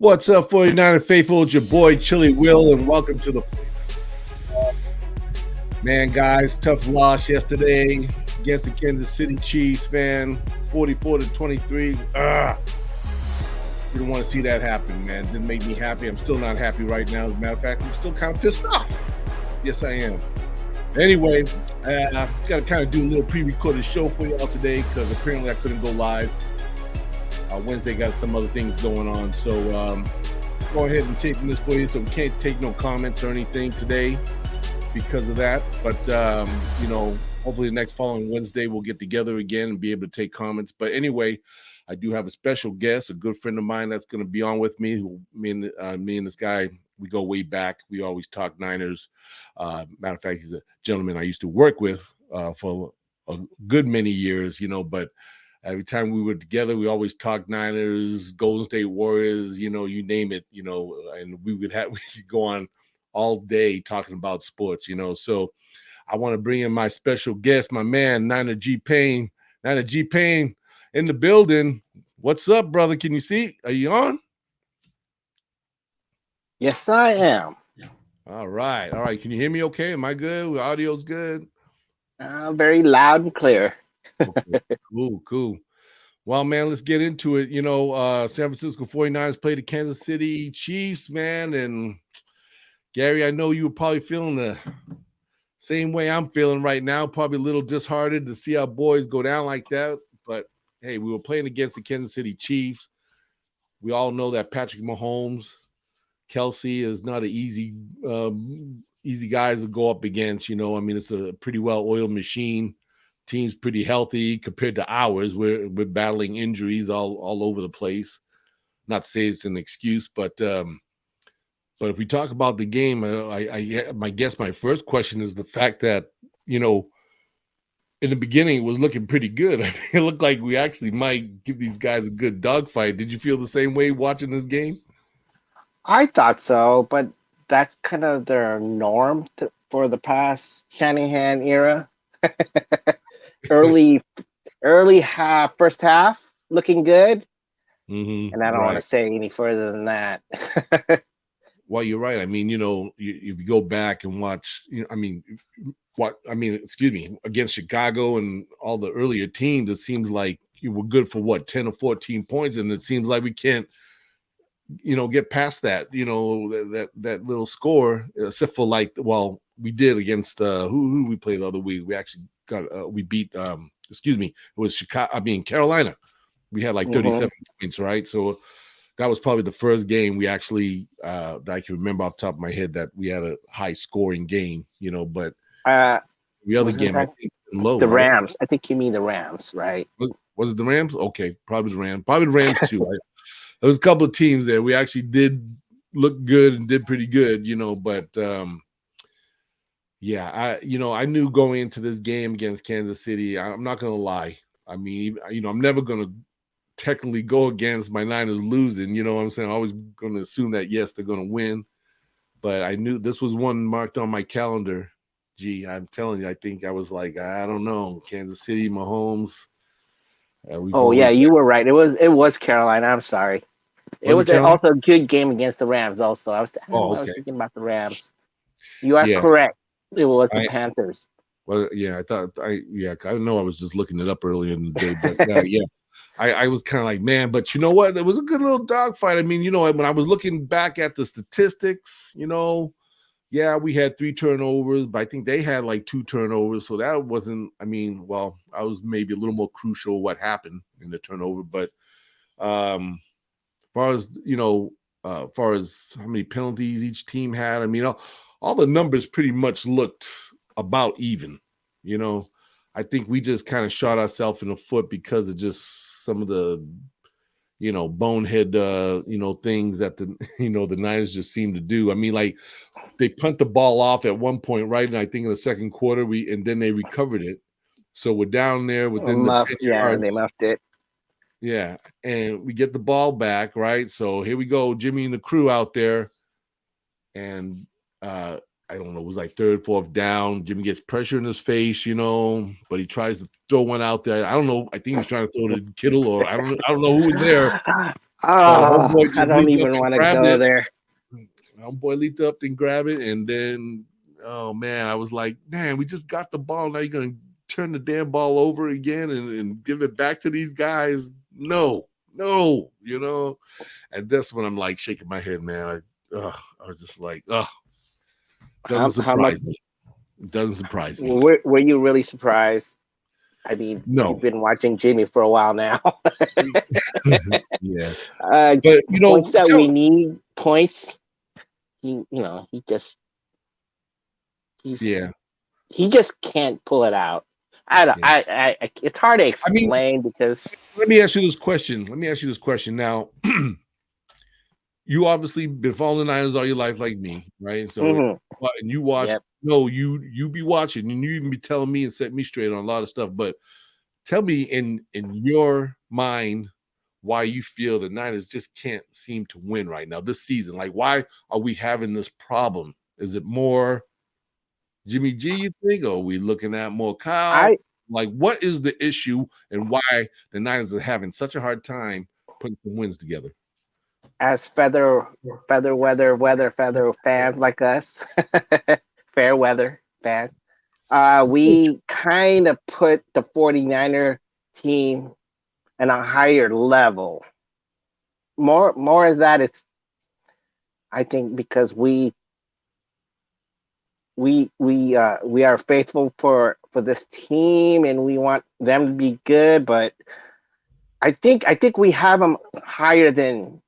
What's up, 49er faithful? It's your boy Chili Will, and welcome to the man, guys. Tough loss yesterday against the Kansas City Chiefs, man. 44-23. You don't want to see that happen, man. Didn't make me happy. I'm still not happy right now. As a matter of fact, I'm still kind of pissed off. Yes, I am. Anyway, got to kind of do a little pre-recorded show for y'all today because apparently I couldn't go live. Wednesday got some other things going on, so go ahead and taking this for you. So we can't take no comments or anything today because of that. But hopefully the next following Wednesday we'll get together again and be able to take comments. But anyway, I do have a special guest, a good friend of mine that's going to be on with me. Me and this guy, we go way back. We always talk Niners. Matter of fact, he's a gentleman I used to work with for a good many years, but every time we were together, we always talked Niners, Golden State Warriors, you name it, and we could go on all day talking about sports, So I want to bring in my special guest, my man, Niner G Payne. Niner G Payne in the building. What's up, brother? Can you see? Are you on? Yes, I am. All right. Can you hear me okay? Am I good? Audio's good? Very loud and clear. Okay. Cool. Well, man, let's get into it. San Francisco 49ers played the Kansas City Chiefs, man. And Gary, I know you were probably feeling the same way I'm feeling right now, probably a little disheartened to see our boys go down like that. But hey, we were playing against the Kansas City Chiefs. We all know that Patrick Mahomes, Kelsey is not an easy guys to go up against. It's a pretty well-oiled machine. Team's pretty healthy compared to ours. We're battling injuries all over the place. Not to say it's an excuse, but if we talk about the game, I guess my first question is the fact that in the beginning it was looking pretty good. I mean, it looked like we actually might give these guys a good dogfight. Did you feel the same way watching this game? I thought so, but that's kind of their norm for the past Shanahan era. early first half looking good, and I don't want to say any further than that. Well, you're right. I mean, if you go back and watch, against Chicago and all the earlier teams, it seems like you were good for 10 or 14 points, and it seems like we can't get past that, that little score, except for we did against who we played the other week. We actually we beat it was Carolina. We had 37 points, right? So that was probably the first game we actually that I can remember off the top of my head that we had a high scoring game, but the other game I think low. The Rams. Right? I think you mean the Rams, right? Was it the Rams? Okay, probably the Rams. Probably the Rams too. Right? There was a couple of teams there. We actually did look good and did pretty good, but I knew going into this game against Kansas City, I'm not going to lie. I mean, I'm never going to technically go against my Niners losing, you know what I'm saying? I'm always going to assume that, yes, they're going to win. But I knew this was one marked on my calendar. Gee, I'm telling you, I think I was like, I don't know, Kansas City, Mahomes. You were right. It was Carolina. I'm sorry. It was also a good game against the Rams also. I was thinking about the Rams. You are correct. It was the Panthers. Well, yeah, I know I was just looking it up earlier in the day, but I was kind of like, man, but you know what? It was a good little dogfight. I mean, when I was looking back at the statistics, we had 3 turnovers, but I think they had 2 turnovers. So that wasn't, I was maybe a little more crucial what happened in the turnover. But as far as how many penalties each team had, all the numbers pretty much looked about even. I think we just kind of shot ourselves in the foot because of just some of the, bonehead, things that the Niners just seem to do. I mean, they punt the ball off at one point, right? And I think in the second quarter, and then they recovered it. So we're down there within the 10 yards. They muffed it. Yeah, and we get the ball back, right? So here we go, Jimmy and the crew out there. And I don't know, it was 3rd, 4th down. Jimmy gets pressure in his face, but he tries to throw one out there. I don't know. I think he's trying to throw to Kittle, or I don't know who was there. Oh, I don't even want to go there. Homeboy leaped up and grabbed it, and then, oh man, I was like, man, we just got the ball. Now you're gonna turn the damn ball over again and give it back to these guys? No, And that's when I'm like shaking my head, man. I was just like, doesn't surprise me. It doesn't surprise me. Were you really surprised? I mean, no. You've been watching Jimmy for a while now. Yeah. But points that we need, points. He just he just can't pull it out. It's hard to explain because. Let me ask you this question. Now, you obviously been following the Niners all your life, like me, right? So, and you watch. Yep. No, you be watching, and you even be telling me and set me straight on a lot of stuff. But tell me, in your mind, why you feel the Niners just can't seem to win right now this season. Like, why are we having this problem? Is it more Jimmy G, you think, or are we looking at more Kyle? Like, what is the issue and why the Niners are having such a hard time putting some wins together? As feather weather fans like us, fair weather fans, we kind of put the 49er team in a higher level. More is that it's, I think, because we are faithful for this team and we want them to be good, but I think we have them higher than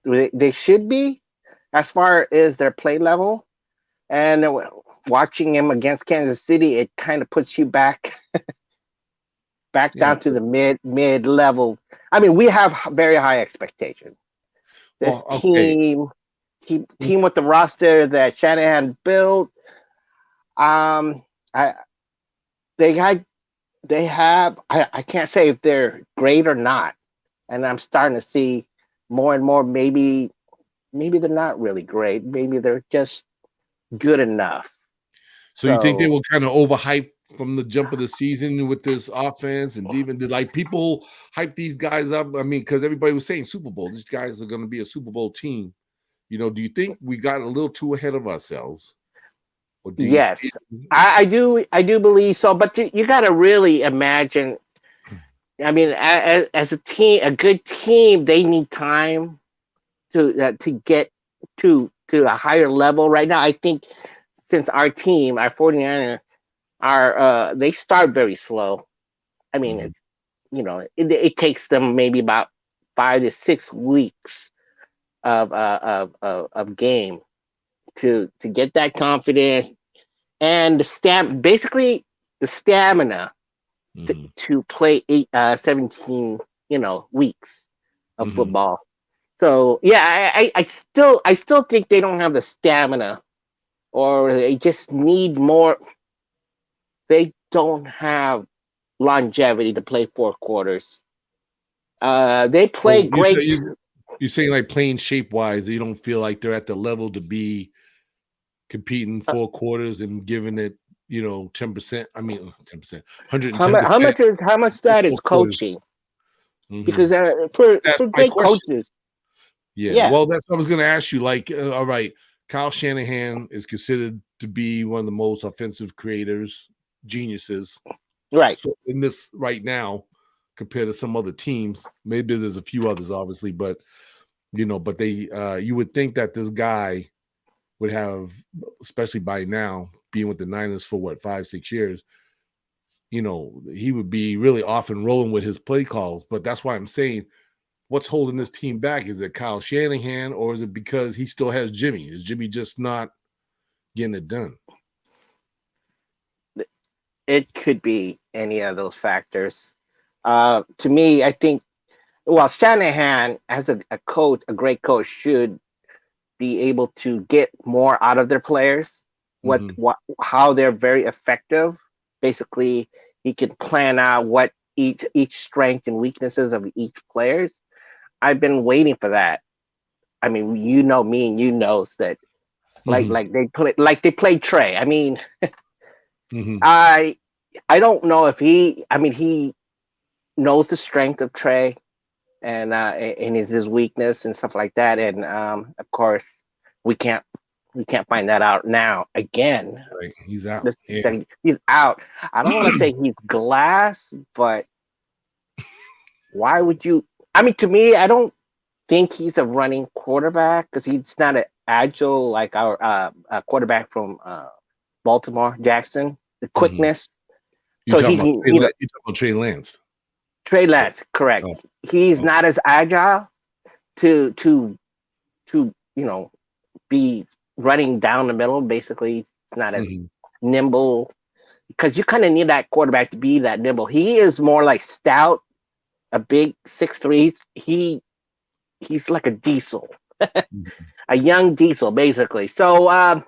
they should be as far as their play level. And watching them against Kansas City, it kind of puts you back down to the mid level. I mean, we have very high expectations. This team with the roster that Shanahan built, they have. I can't say if they're great or not, and I'm starting to see more and more. Maybe they're not really great. Maybe they're just good enough. So you think they were kind of overhyped from the jump of the season with this offense, and even did like people hype these guys up? I mean, because everybody was saying Super Bowl, these guys are going to be a Super Bowl team. Do you think we got a little too ahead of ourselves? Yes, I do believe so. But you got to really imagine. I mean, as a team, a good team, they need time to get to a higher level. Right now, I think since our team, our 49er, they start very slow. I mean, it's it takes them maybe about 5 to 6 weeks of game to get that confidence and the stamina to play 17 weeks of football. So yeah, I still think they don't have the stamina, or they just need more. They don't have longevity to play 4 quarters. They play great. You're saying like playing shape wise, you don't feel like they're at the level to be competing 4 quarters and giving it 10%. I mean 10%, 110%. How much that is coaching? Because for great coaches. Yeah. Well, that's what I was going to ask you. Like, all right, Kyle Shanahan is considered to be one of the most offensive creators, geniuses, right? So in this right now, compared to some other teams, maybe there's a few others, obviously, but but they, you would think that this guy would have, especially by now, being with the Niners for 5-6 years, he would be really off and rolling with his play calls. But that's why I'm saying, what's holding this team back? Is it Kyle Shanahan, or is it because he still has Jimmy? Is Jimmy just not getting it done? It could be any of those factors. To me, I think, Shanahan as a coach, a great coach, should be able to get more out of their players. How they're very effective. Basically, he can plan out what each strength and weaknesses of each players. I've been waiting for that. I mean, me and you knows that, like they played Trey. I mean, I don't know if he knows the strength of Trey. and is his weakness and stuff like that. And of course, we can't find that out now again. Right. He's out. He's out. I don't want to say he's glass, but why would you? I mean, to me, I don't think he's a running quarterback because he's not an agile like our quarterback from Baltimore, Jackson. The quickness. You're talking about Trey Lance. Trey Lance, correct. Oh. He's not as agile to be running down the middle. Basically, it's not as nimble because you kind of need that quarterback to be that nimble. He is more like stout, a big 6'3". He's like a diesel, a young diesel, basically. So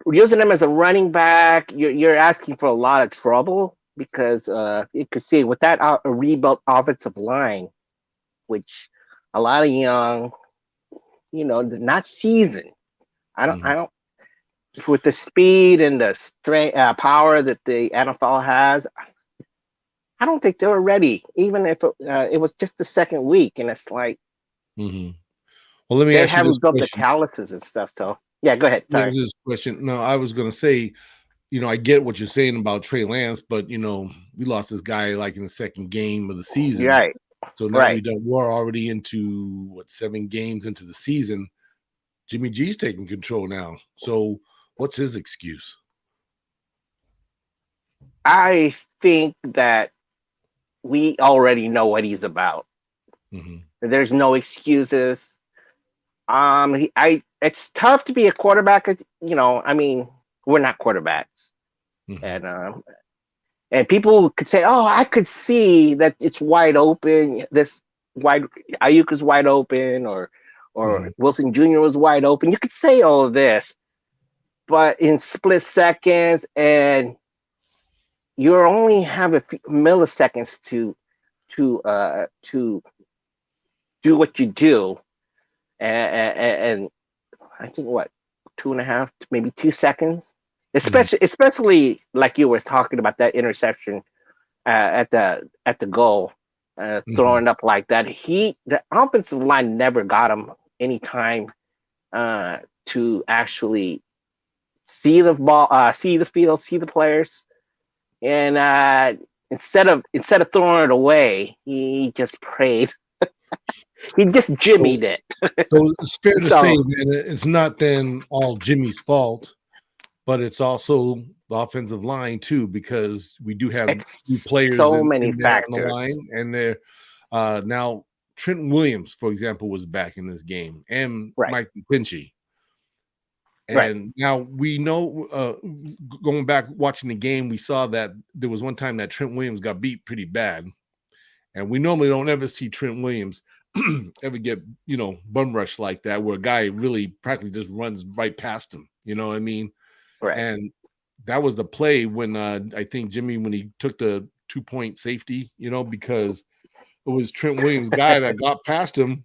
using him as a running back, you're asking for a lot of trouble because you could see with that rebuilt offensive line, which a lot of young, not seasoned. I don't. With the speed and the strength, power that the NFL has, I don't think they were ready. Even if it was just the second week, and it's like, well, let me ask you this built the calluses and stuff. So yeah, go ahead. Sorry. This question. No, I was gonna say, I get what you're saying about Trey Lance, but we lost this guy like in the second game of the season, right? So now we're already into 7 games into the season. Jimmy G's taking control now. So what's his excuse? I think that we already know what he's about. There's no excuses. It's tough to be a quarterback. I mean, we're not quarterbacks, and people could say, "Oh, I could see that it's wide open. Ayuk is wide open, or Wilson Jr. was wide open." You could say all of this, but in split seconds, and you only have a few milliseconds to do what you do, and I think 2.5, maybe 2 seconds, especially like you were talking about that interception at the goal, throwing up like that. The offensive line never got him any time to actually see the ball, see the field, see the players, and instead of throwing it away, he just prayed. He just jimmied it. So it's fair to say that it's not then all Jimmy's fault, but it's also the offensive line too, because we do have new players many factors on the line, and they're now Trent Williams, for example, was back in this game, and Mike McGlinchey. And now we know, going back watching the game, we saw that there was one time that Trent Williams got beat pretty bad, and we normally don't ever see Trent Williams ever get bum rush like that, where a guy really practically just runs right past him. You know what I mean? Right. And that was the play when I think Jimmy, when he took the 2-point safety, because it was Trent Williams' guy that got past him,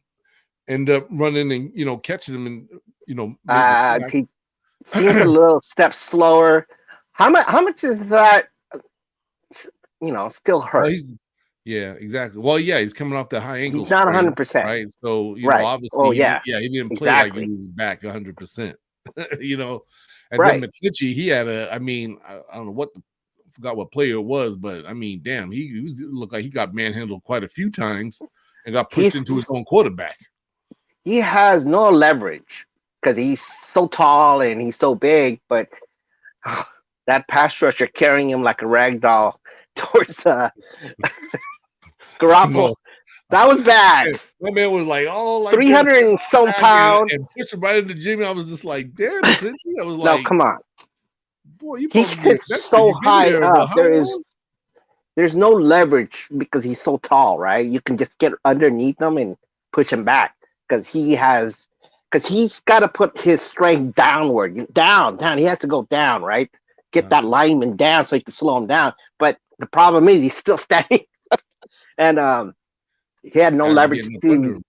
ended up running and catching him, and he seems a little step slower. How much is that? Still hurt. Well, yeah, exactly. Well, yeah, he's coming off the high ankle. He's not 100%, right? So obviously, he didn't play like he was back 100%. And then McClitchy, he had I don't know I forgot what player it was, but I mean, damn, he looked like he got manhandled quite a few times and got pushed into his own quarterback. He has no leverage because he's so tall and he's so big, but that pass rusher carrying him like a rag doll towards Garoppolo. That was bad. My man was like, 300 and some pounds, and pushed him right into Jimmy. I was just like, damn, McClinchy. I was like, no, come on, boy, you he sits so high up. There's no leverage because he's so tall, right? You can just get underneath him and push him back because he's got to put his strength downward, down. He has to go down, right? Get that lineman down so he can slow him down. But the problem is he's still standing, and he had no leverage to.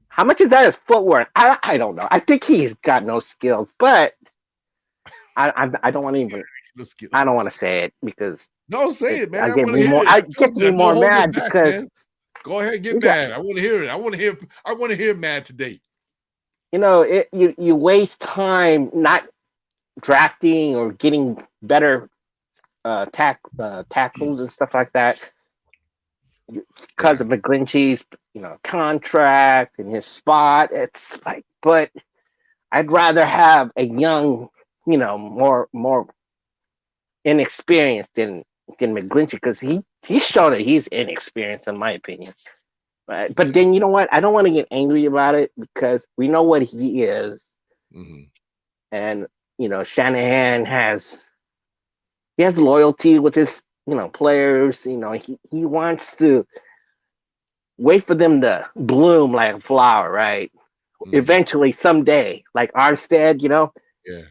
How much is that his footwork? I don't know. I think he's got no skills, but I don't want to even. I don't want to say it because no, say it, man. It gets me more mad because Go ahead, get mad. I want to hear it. I want to hear mad today. You waste time not drafting or getting better tackles and stuff like that because of McGlinchey's contract and his spot. It's like, but I'd rather have a young, more inexperienced than McGlinchey, because he's shown that he's inexperienced, in my opinion. But then, you know what? I don't want to get angry about it because we know what he is. Mm-hmm. And, Shanahan has loyalty with his, players. He wants to wait for them to bloom like a flower, right? Mm-hmm. Eventually, someday, like Armstead,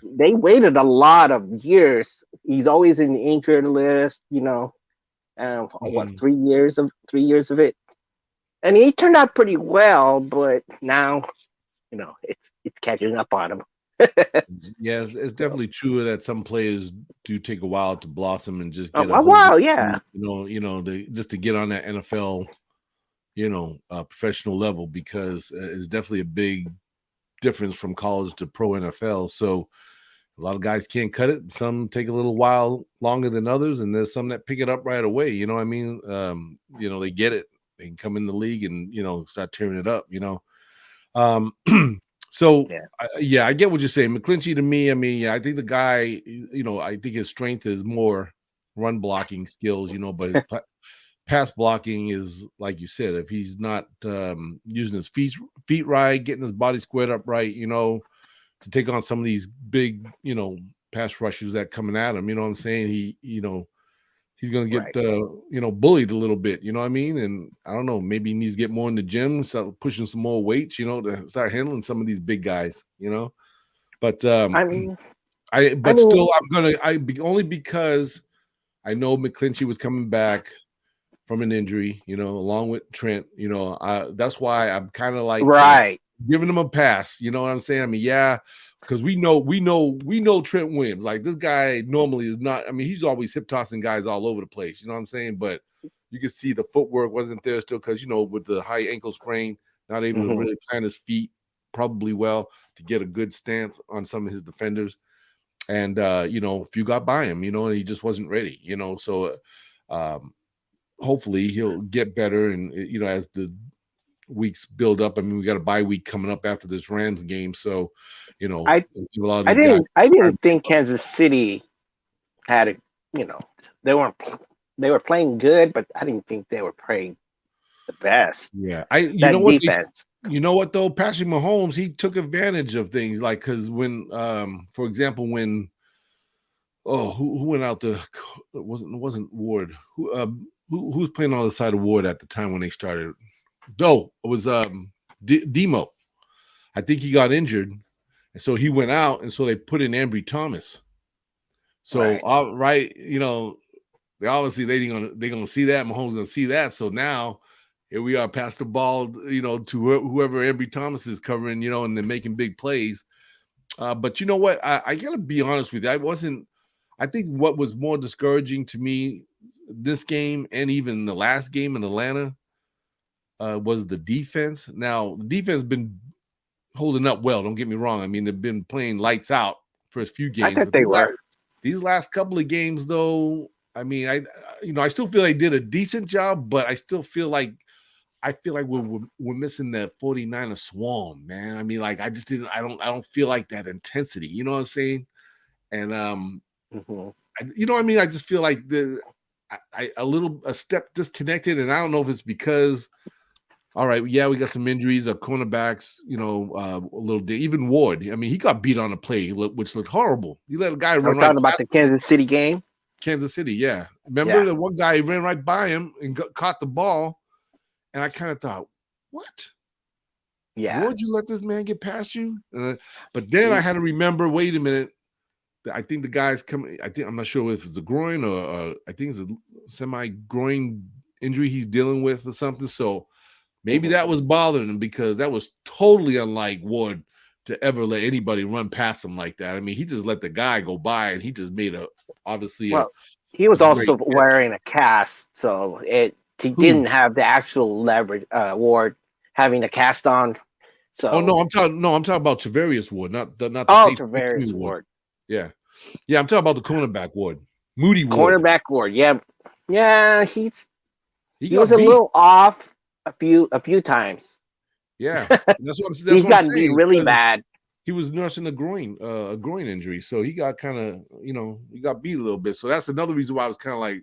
they waited a lot of years. He's always in the injured list, what, 3 years of it. And he turned out pretty well, but now, it's catching up on him. Yeah, it's definitely true that some players do take a while to blossom and just get a while, yeah. Just to get on that NFL, professional level, because it's definitely a big difference from college to pro NFL. So a lot of guys can't cut it. Some take a little while longer than others, and there's some that pick it up right away. You know what I mean? They get it. They can come in the league and start tearing it up. So I get what you're saying. McGlinchey, to me, I mean, I think the guy, I think his strength is more run blocking skills, but his pass blocking is, like you said, if he's not using his feet right, getting his body squared up right, to take on some of these big, pass rushers that coming at him, you know what I'm saying? He's going to get, bullied a little bit, you know what I mean? And I don't know, maybe he needs to get more in the gym, start pushing some more weights, to start handling some of these big guys, But only because I know McGlinchey was coming back from an injury, along with Trent, that's why I'm kind of like giving him a pass. You know what I'm saying? I mean, yeah, because we know Trent Williams. Like, this guy normally is not. I mean, he's always hip tossing guys all over the place. You know what I'm saying? But you can see the footwork wasn't there still because with the high ankle sprain, not able to really plant his feet probably well to get a good stance on some of his defenders. And a few got by him, and he just wasn't ready. So hopefully he'll get better, and as the weeks build up. I mean, we got a bye week coming up after this Rams game, so I didn't think Kansas City had a they were playing good, but I didn't think they were playing the best. Yeah, you know what though, Patrick Mahomes, he took advantage of things, like, because when for example, when who went out there, it wasn't Ward, who was playing on the side of Ward at the time when they started. No, it was Demo. I think he got injured, and so he went out, and so they put in Ambry Thomas. So they obviously they're gonna see that. Mahomes gonna see that. So now here we are, pass the ball, to whoever Ambry Thomas is covering, and they're making big plays. But you know what? I gotta be honest with you. I think what was more discouraging to me this game and even the last game in Atlanta was the defense. Now, the defense has been holding up well. Don't get me wrong. I mean, they've been playing lights out first few games. I thought they were. These last couple of games, though, I mean, I still feel they did a decent job, but I still feel like we're missing that 49er swarm, man. I mean, like, I don't feel like that intensity. You know what I'm saying? And I just feel like a step disconnected, and I don't know if it's because, all right, yeah, we got some injuries, cornerbacks, a little even Ward. I mean, he got beat on a play, which looked horrible. He let a guy run right. Talking about the Kansas City game. Kansas City, yeah. Remember the one guy ran right by him and caught the ball, and I kind of thought, what? Yeah. Ward, you let this man get past you? But then I had to remember, wait a minute. I think the guy's coming. I'm not sure if it's a groin or I think it's a semi-groin injury he's dealing with or something. So maybe that was bothering him, because that was totally unlike Ward to ever let anybody run past him like that. I mean, he just let the guy go by, and he just made he was also wearing a cast, so it he didn't have the actual leverage. Ward having the cast on. So no, I'm talking about Tavarius Ward, not the safety. Tavarius Ward. Yeah, I'm talking about the cornerback Ward, Moody Ward. Cornerback Ward, yeah. He was a little off a few times. Yeah, that's what I'm gotten beat really bad. He was nursing a groin injury, so he got kind of he got beat a little bit. So that's another reason why I was kind of like,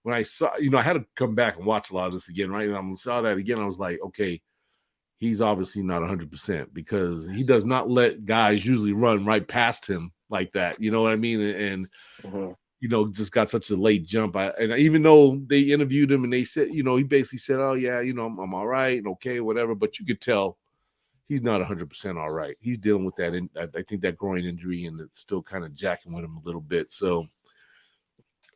when I saw, I had to come back and watch a lot of this again, right? And I saw that again, I was like, okay, he's obviously not 100% because he does not let guys usually run right past him like that. You know what I mean? And just got such a late jump. And even though they interviewed him and they said, he basically said, oh yeah, I'm all right and okay, whatever. But you could tell he's not 100% all right. He's dealing with that. And I think that groin injury, and it's still kind of jacking with him a little bit. So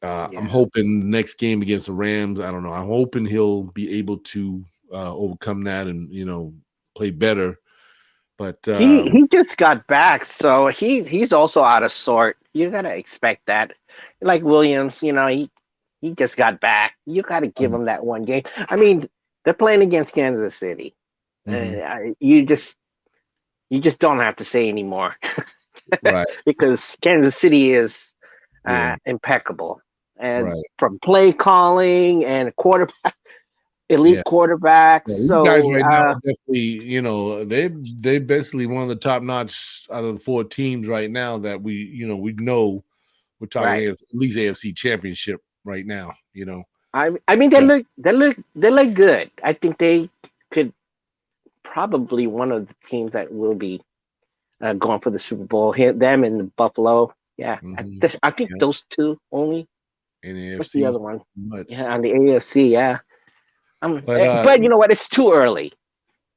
I'm hoping the next game against the Rams, I don't know. I'm hoping he'll be able to overcome that and, play better. But he just got back, so he's also out of sort. You gotta expect that. Like Williams, he just got back. You gotta give him that one game. I mean, they're playing against Kansas City. You just don't have to say anymore, right? Because Kansas City is impeccable, and from play calling and quarterback. Elite quarterbacks. So guys right now definitely, they basically one of the top notch out of the 4 teams right now that we know we're talking at least AFC Championship right now. I mean they look good. I think they could probably one of the teams that will be going for the Super Bowl. Them and Buffalo. Yeah, I think those two only. And AFC, what's the other one? Yeah, on the AFC. Yeah. But you know what? It's too early.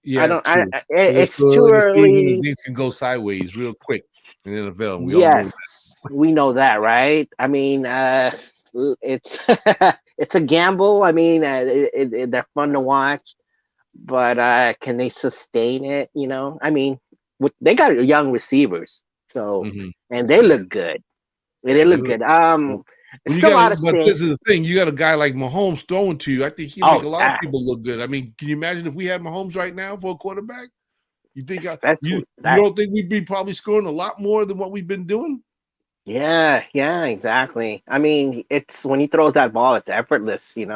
Yeah, it's too early. Things can go sideways real quick in the NFL. We know that, right? I mean, it's it's a gamble. I mean, they're fun to watch, but can they sustain it? I mean, they got young receivers, so and they look good. They look good. But this is the thing. You got a guy like Mahomes throwing to you. I think he make a lot of people look good. I mean, can you imagine if we had Mahomes right now for a quarterback? You think you don't think we'd be probably scoring a lot more than what we've been doing? Yeah, exactly. I mean, it's when he throws that ball, it's effortless. It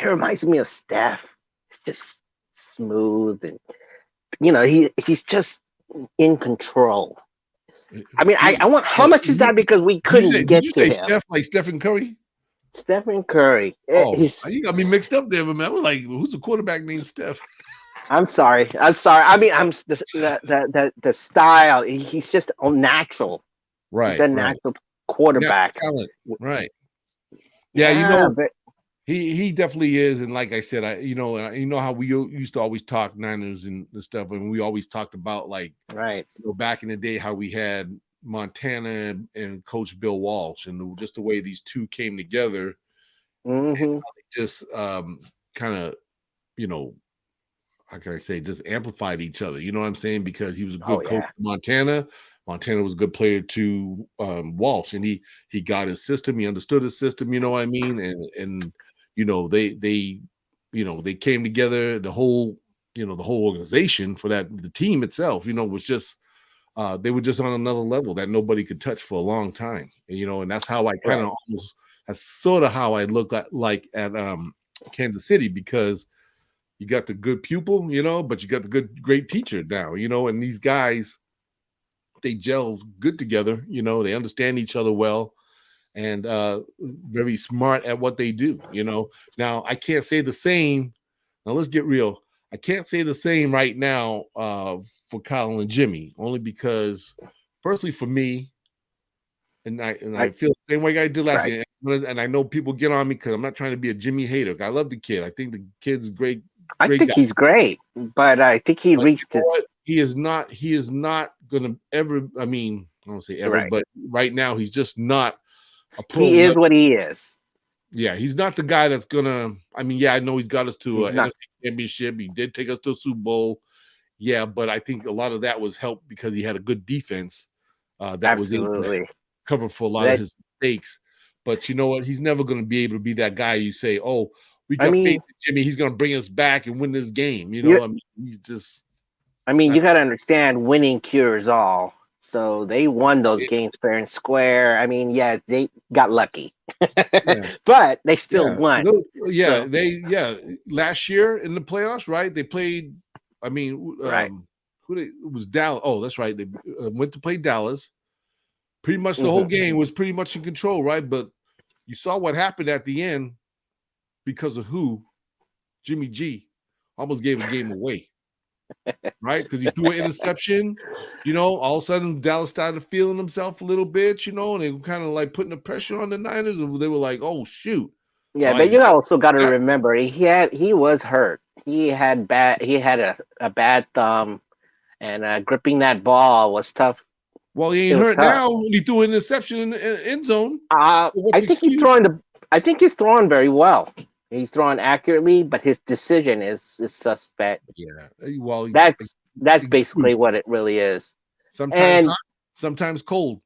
reminds me of Steph. It's just smooth, and he's just in control. I mean, I want. How much is that? Because we couldn't get to him. Steph, like Stephen Curry? Stephen Curry. You got me mixed up there, man. I was like, who's a quarterback named Steph? I'm sorry. I mean, the style. He's just natural. Right. He's a natural quarterback. Talent. Right. Yeah, but he definitely is. And like I said, you know how we used to always talk Niners and stuff, and we always talked about back in the day how we had Montana and Coach Bill Walsh, and just the way these two came together, and just kind of how can I say, just amplified each other. You know what I'm saying? Because he was a good coach to Montana. Montana was a good player to Walsh, and he got his system. He understood his system. You know what I mean? And they came together. The whole organization for the team itself, was just they were just on another level that nobody could touch for a long time. And that's how I kind of almost, that's sort of how I look at Kansas City, because you got the good pupil, but you got the great teacher now, and these guys, they gel good together. They understand each other well, and very smart at what they do. Now I can't say the same. Now let's get real. I can't say the same right now for Kyle and Jimmy, only because personally for me, and I feel the same way I did last year. And I know people get on me because I'm not trying to be a Jimmy hater. I love the kid. I think the kid's great. I think he's great, but I think he reached it. He is not gonna ever. I mean, I don't say ever, but right now he's just not a pro. He is what he is. Yeah, he's not the guy that's gonna. I mean, yeah, I know he's got us to an NFC championship. He did take us to a Super Bowl. Yeah, but I think a lot of that was helped because he had a good defense that was able to cover for a lot of his mistakes. But you know what? He's never going to be able to be that guy you say, oh, we got faith in Jimmy. He's going to bring us back and win this game. You know, I mean, he's just. I mean, you got to understand, winning cures all. So they won those games fair and square. I mean, yeah, they got lucky, but they still won. Last year in the playoffs, right? They played. I mean, it was Dallas. Oh, that's right. They went to play Dallas. Pretty much the whole game was pretty much in control, right? But you saw what happened at the end because of who? Jimmy G almost gave a game away, right? Because he threw an interception. You know, all of a sudden Dallas started feeling himself a little bit, you know, and they were kind of like putting the pressure on the Niners, and they were like, "Oh shoot!" Yeah, like, but you also got to remember he was hurt. He had a bad thumb, and gripping that ball was tough. Well, he ain't hurt now. He threw an interception in the end zone. I think he's throwing very well. He's throwing accurately, but his decision is suspect. Yeah, well, that's basically what it really is. Sometimes hot, sometimes cold.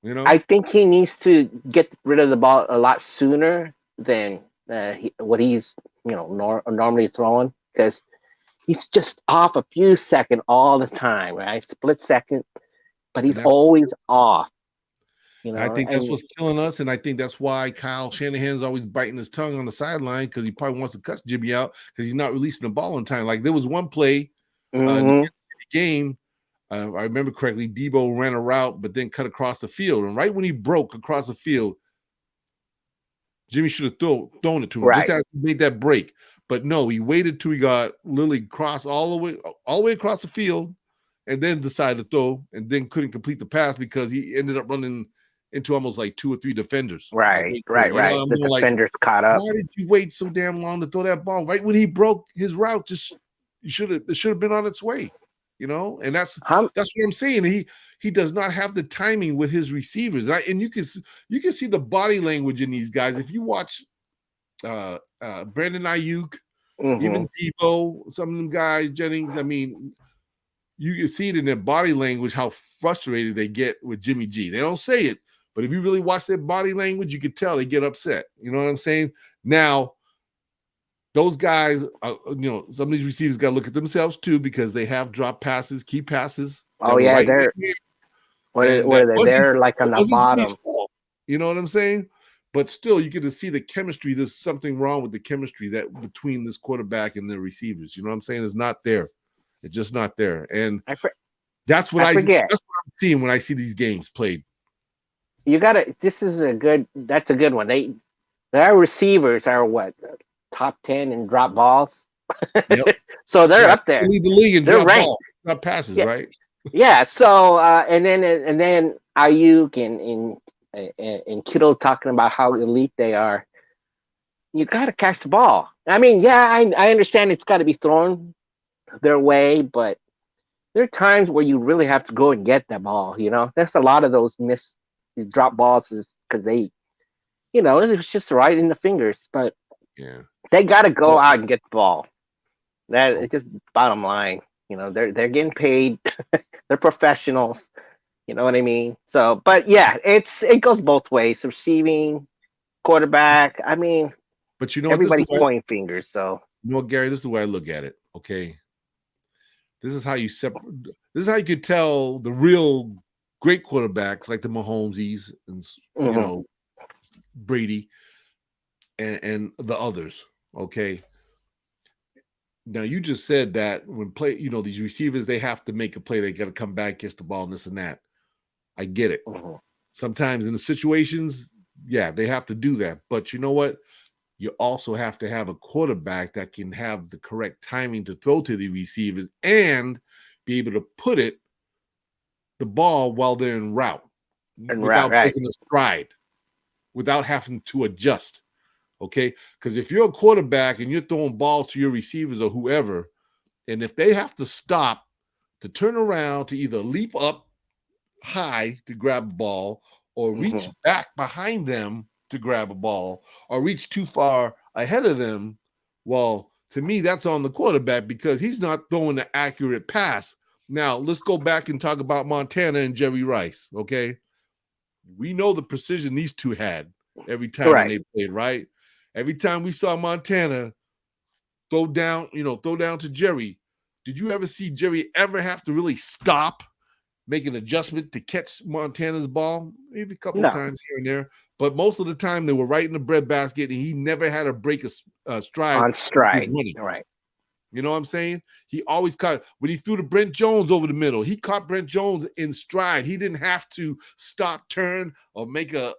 You know, I think he needs to get rid of the ball a lot sooner than what he's normally throwing, because he's just off a few seconds all the time, right? Split second. But he's always off. You know, I think that's what's killing us, and I think that's why Kyle Shanahan's always biting his tongue on the sideline, because he probably wants to cut Jimmy out because he's not releasing the ball in time. Like there was one play in the game, I remember correctly, Debo ran a route but then cut across the field, and right when he broke across the field, Jimmy should have thrown it to him just as he made that break. But no, he waited till he got literally crossed all the way across the field, and then decided to throw, and then couldn't complete the pass because he ended up running into almost like 2 or 3 defenders. Right. The defenders caught up. Why did you wait so damn long to throw that ball? Right when he broke his route, it should have been on its way. You know, and that's what I'm saying. He does not have the timing with his receivers, and you can see the body language in these guys. If you watch Brandon Ayuk, even Debo, some of them guys, Jennings. I mean, you can see it in their body language how frustrated they get with Jimmy G. They don't say it, but if you really watch their body language, you can tell they get upset. You know what I'm saying? Now, those guys, some of these receivers got to look at themselves too, because they have dropped passes, key passes. Oh yeah, they're like on the bottom. You know what I'm saying? But still, you get to see the chemistry. There's something wrong with the chemistry that between this quarterback and the receivers. You know what I'm saying? It's not there. It's just not there, and that's what I'm seeing when I see these games played. You gotta. That's a good one. Their receivers are what, top 10 in drop balls. Yep. So they're up there. They lead the league in drop passes, right? Yeah. So and then Ayuk and Kittle talking about how elite they are. You gotta catch the ball. I mean, I understand it's got to be thrown their way, but there are times where you really have to go and get that ball. You know, there's a lot of those missed drop balls is because they, it's just right in the fingers. But they got to go out and get the ball. It's just bottom line. They're getting paid. They're professionals. You know what I mean? So, but yeah, it goes both ways. Receiving, quarterback. I mean, but everybody's pointing fingers. So, Gary, this is the way I look at it. Okay. This is how you could tell the real great quarterbacks like the Mahomeses and Brady and the others. Okay. Now you just said that when these receivers, they have to make a play. They got to come back, catch the ball, and this and that. I get it. Sometimes in the situations, they have to do that. But you know what? You also have to have a quarterback that can have the correct timing to throw to the receivers and be able to put the ball while they're en route without taking a stride, without having to adjust. Okay? Because if you're a quarterback and you're throwing balls to your receivers or whoever, and if they have to stop to turn around to either leap up high to grab a ball or reach back behind them to grab a ball or reach too far ahead of them, well, to me, that's on the quarterback because he's not throwing the accurate pass. Now, let's go back and talk about Montana and Jerry Rice, okay? We know the precision these two had every time they played, right? every time we saw Montana throw down to Jerry, did you ever see Jerry ever have to really stop, make an adjustment to catch Montana's ball? Maybe a couple times here and there, but most of the time they were right in the breadbasket, and he never had to break a stride on stride. Right. You know what I'm saying? He always caught when he threw to Brent Jones over the middle. He caught Brent Jones in stride. He didn't have to stop, turn, or make a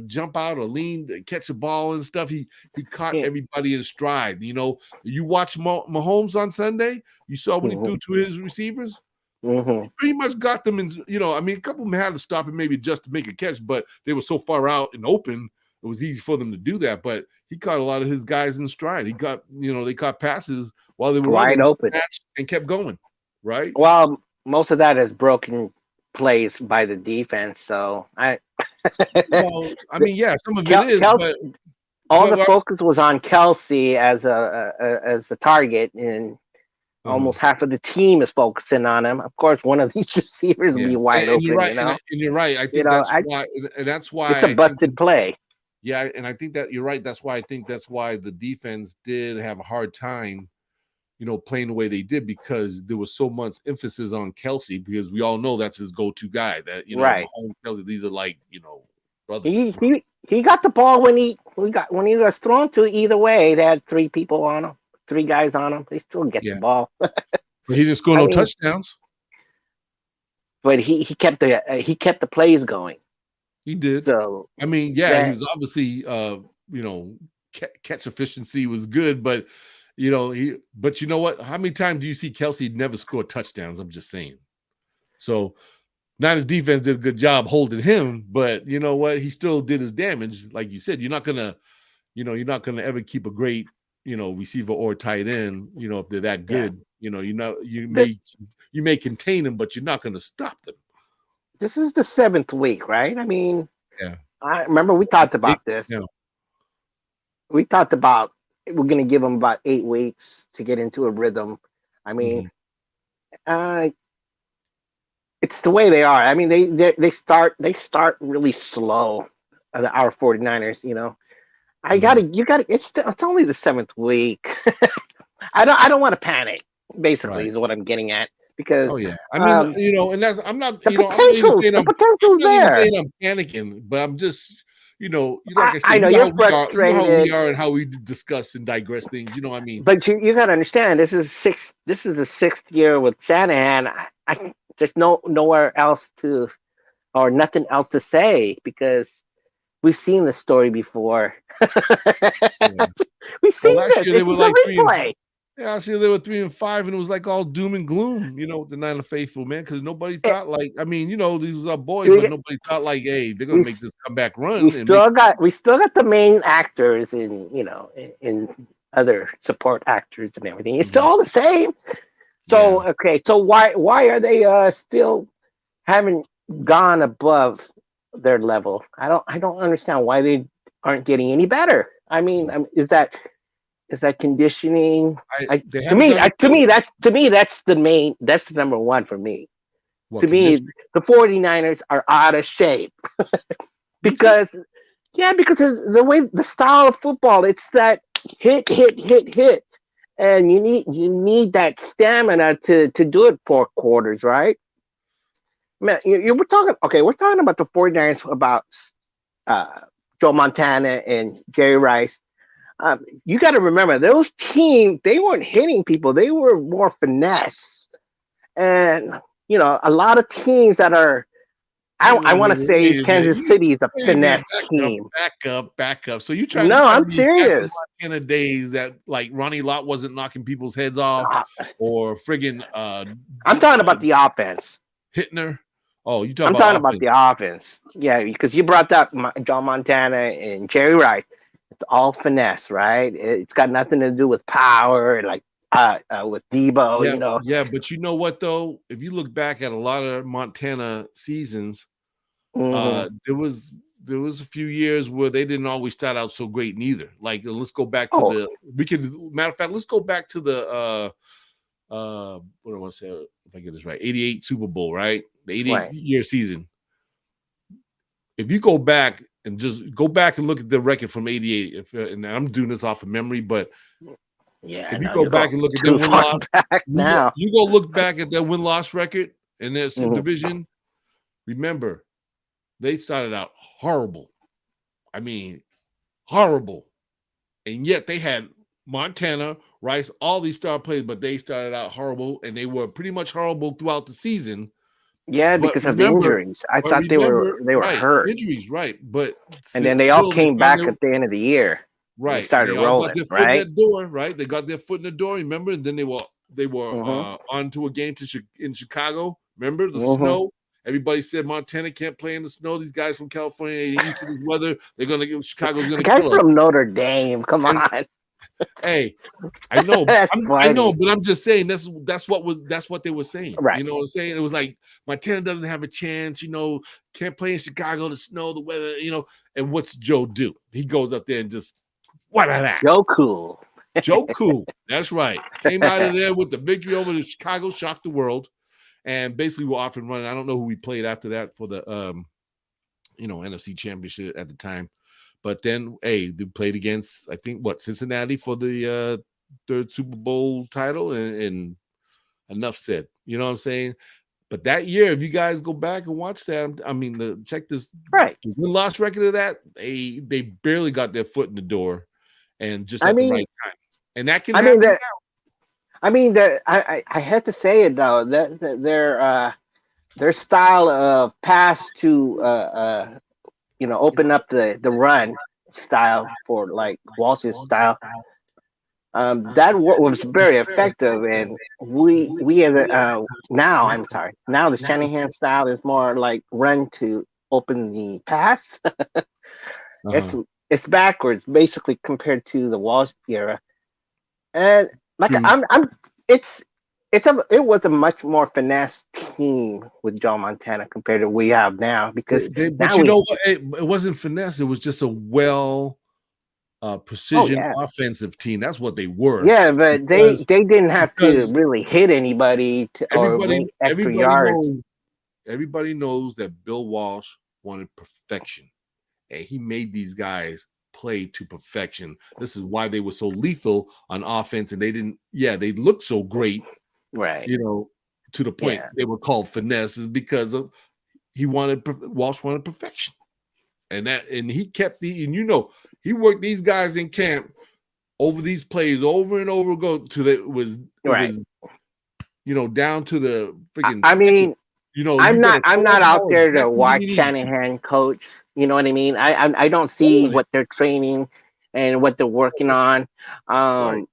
jump out or lean to catch a ball and stuff. He caught everybody in stride. You know, you watch Mahomes on Sunday. You saw what he threw to his receivers. He pretty much got them in. You know, I mean, a couple of them had to stop and maybe just to make a catch, but they were so far out and open. It was easy for them to do that, but he caught a lot of his guys in stride. He got, they caught passes while they were wide open and kept going, right? Well, most of that is broken plays by the defense. So well, I mean, yeah, some of it is, but all the focus was on Kelsey as a target, and almost half of the team is focusing on him. Of course, one of these receivers will be wide open. You're right, and you're right. I think that's why it's a busted play. Yeah, and I think that you're right. That's why the defense did have a hard time, playing the way they did, because there was so much emphasis on Kelsey, because we all know that's his go-to guy. That right. Mahomes, Kelsey, these are like brothers. He got the ball when he was thrown to. Either way, they had three people on him, three guys on him. They still get the ball. But he didn't score no touchdowns. But he kept the plays going. He did. So I mean, he was obviously catch efficiency was good, but but you know what? How many times do you see Kelsey never score touchdowns? I'm just saying. So not his defense did a good job holding him, but you know what? He still did his damage. Like you said, you're not gonna ever keep a great, receiver or tight end, if they're that good. Yeah. You may contain them, but you're not gonna stop them. This is the 7th week, right? I mean, I remember we talked about this. Yeah. We talked about we're going to give them about 8 weeks to get into a rhythm. I mean, it's the way they are. I mean, they start really slow. Our 49ers, you got to. It's only the 7th week. I don't want to panic. Basically, is what I'm getting at. Because I mean, and that's I'm not the potential's there. Saying I'm panicking, but I'm just like I know you're frustrated. How we are and how we discuss and digress things. You know what I mean? But you got to understand, this is the 6th year with Shanahan. I there's nowhere else to, or nothing else to say, because we've seen this story before. We've seen this. This is a replay. Yeah, I see they were 3-5, and it was like all doom and gloom, with the Nine of Faithful, man, because nobody thought these was our boys, but nobody thought like, hey, they're gonna make this comeback run. We still got the main actors and in other support actors and everything. It's all the same. So so why are they still haven't gone above their level? I don't understand why they aren't getting any better. I mean, is that conditioning? To me, that's the number one for me. To me, the 49ers are out of shape because of the way, the style of football. It's that hit, and you need that stamina to do it 4 quarters, right? Man, we're talking about the 49ers, about Joe Montana and Jerry Rice. You got to remember, those teams, they weren't hitting people. They were more finesse. And, a lot of teams that are, I want to say Kansas City is a finesse team. Back up. So you trying to I'm serious. Montana days that, like, Ronnie Lott wasn't knocking people's heads off, or friggin' I'm talking about the offense. Hittner. Oh, I'm talking about the offense. Yeah, because you brought up John Montana and Jerry Rice. It's all finesse, right? It's got nothing to do with power, like with Debo, Yeah, but you know what, though? If you look back at a lot of Montana seasons, there was a few years where they didn't always start out so great neither. Like, let's go back to let's go back to the what do I want to say, if I get this right, 88 Super Bowl, right? The 88 year season. If you go back and just go back and look at the record from '88. And I'm doing this off of memory, but if you go back and look at their win loss, you go look back at their win loss record in their division. Remember, they started out horrible. I mean, horrible, and yet they had Montana, Rice, all these star players, but they started out horrible, and they were pretty much horrible throughout the season. Yeah, because of the injuries. I thought they were hurt. Injuries, right? But and then they all came back at the end of the year. Right, they started rolling. Got their foot in that door, right? They got their foot in the door. Remember, and then they were on to a game in Chicago. Remember the snow. Everybody said Montana can't play in the snow. These guys from California, they're used to this weather. They're gonna give Chicago's gonna kill us. Guys from Notre Dame, come on. Hey, I know, I know, but I'm just saying that's what they were saying. Right. You know what I'm saying? It was like Montana doesn't have a chance. Can't play in Chicago. The snow, the weather. And what's Joe do? He goes up there and just what are that? Joe Cool. Joe Cool. That's right. Came out of there with the victory over the Chicago, shocked the world. And basically, we're off and running. I don't know who we played after that for the, NFC Championship at the time. But then, they played against, I think, Cincinnati for the third Super Bowl title. And enough said. You know what I'm saying? But that year, if you guys go back and watch that, check this. Right. The win-loss record of that, they barely got their foot in the door and just at the right time. And that can happen now. I had to say it though that their style of pass to open up the run style for like Walsh's style that was very effective, and now the Shanahan style is more like run to open the pass. It's backwards basically compared to the Walsh era, and it was a much more finesse team with Joe Montana compared to what we have now, because it wasn't finesse. It was just a precision offensive team. That's what they were. Yeah, but they didn't have to really hit anybody or make extra yards. Everybody knows that Bill Walsh wanted perfection, and he made these guys play to perfection. This is why they were so lethal on offense, and they looked so great, right? To the point they were called finesse is because of Walsh wanted perfection, and he kept he worked these guys in camp over these plays over and over ago till it was down to the freaking. I'm not out there to watch Shanahan coach. You know what I mean? I don't see what they're training and what they're working on. I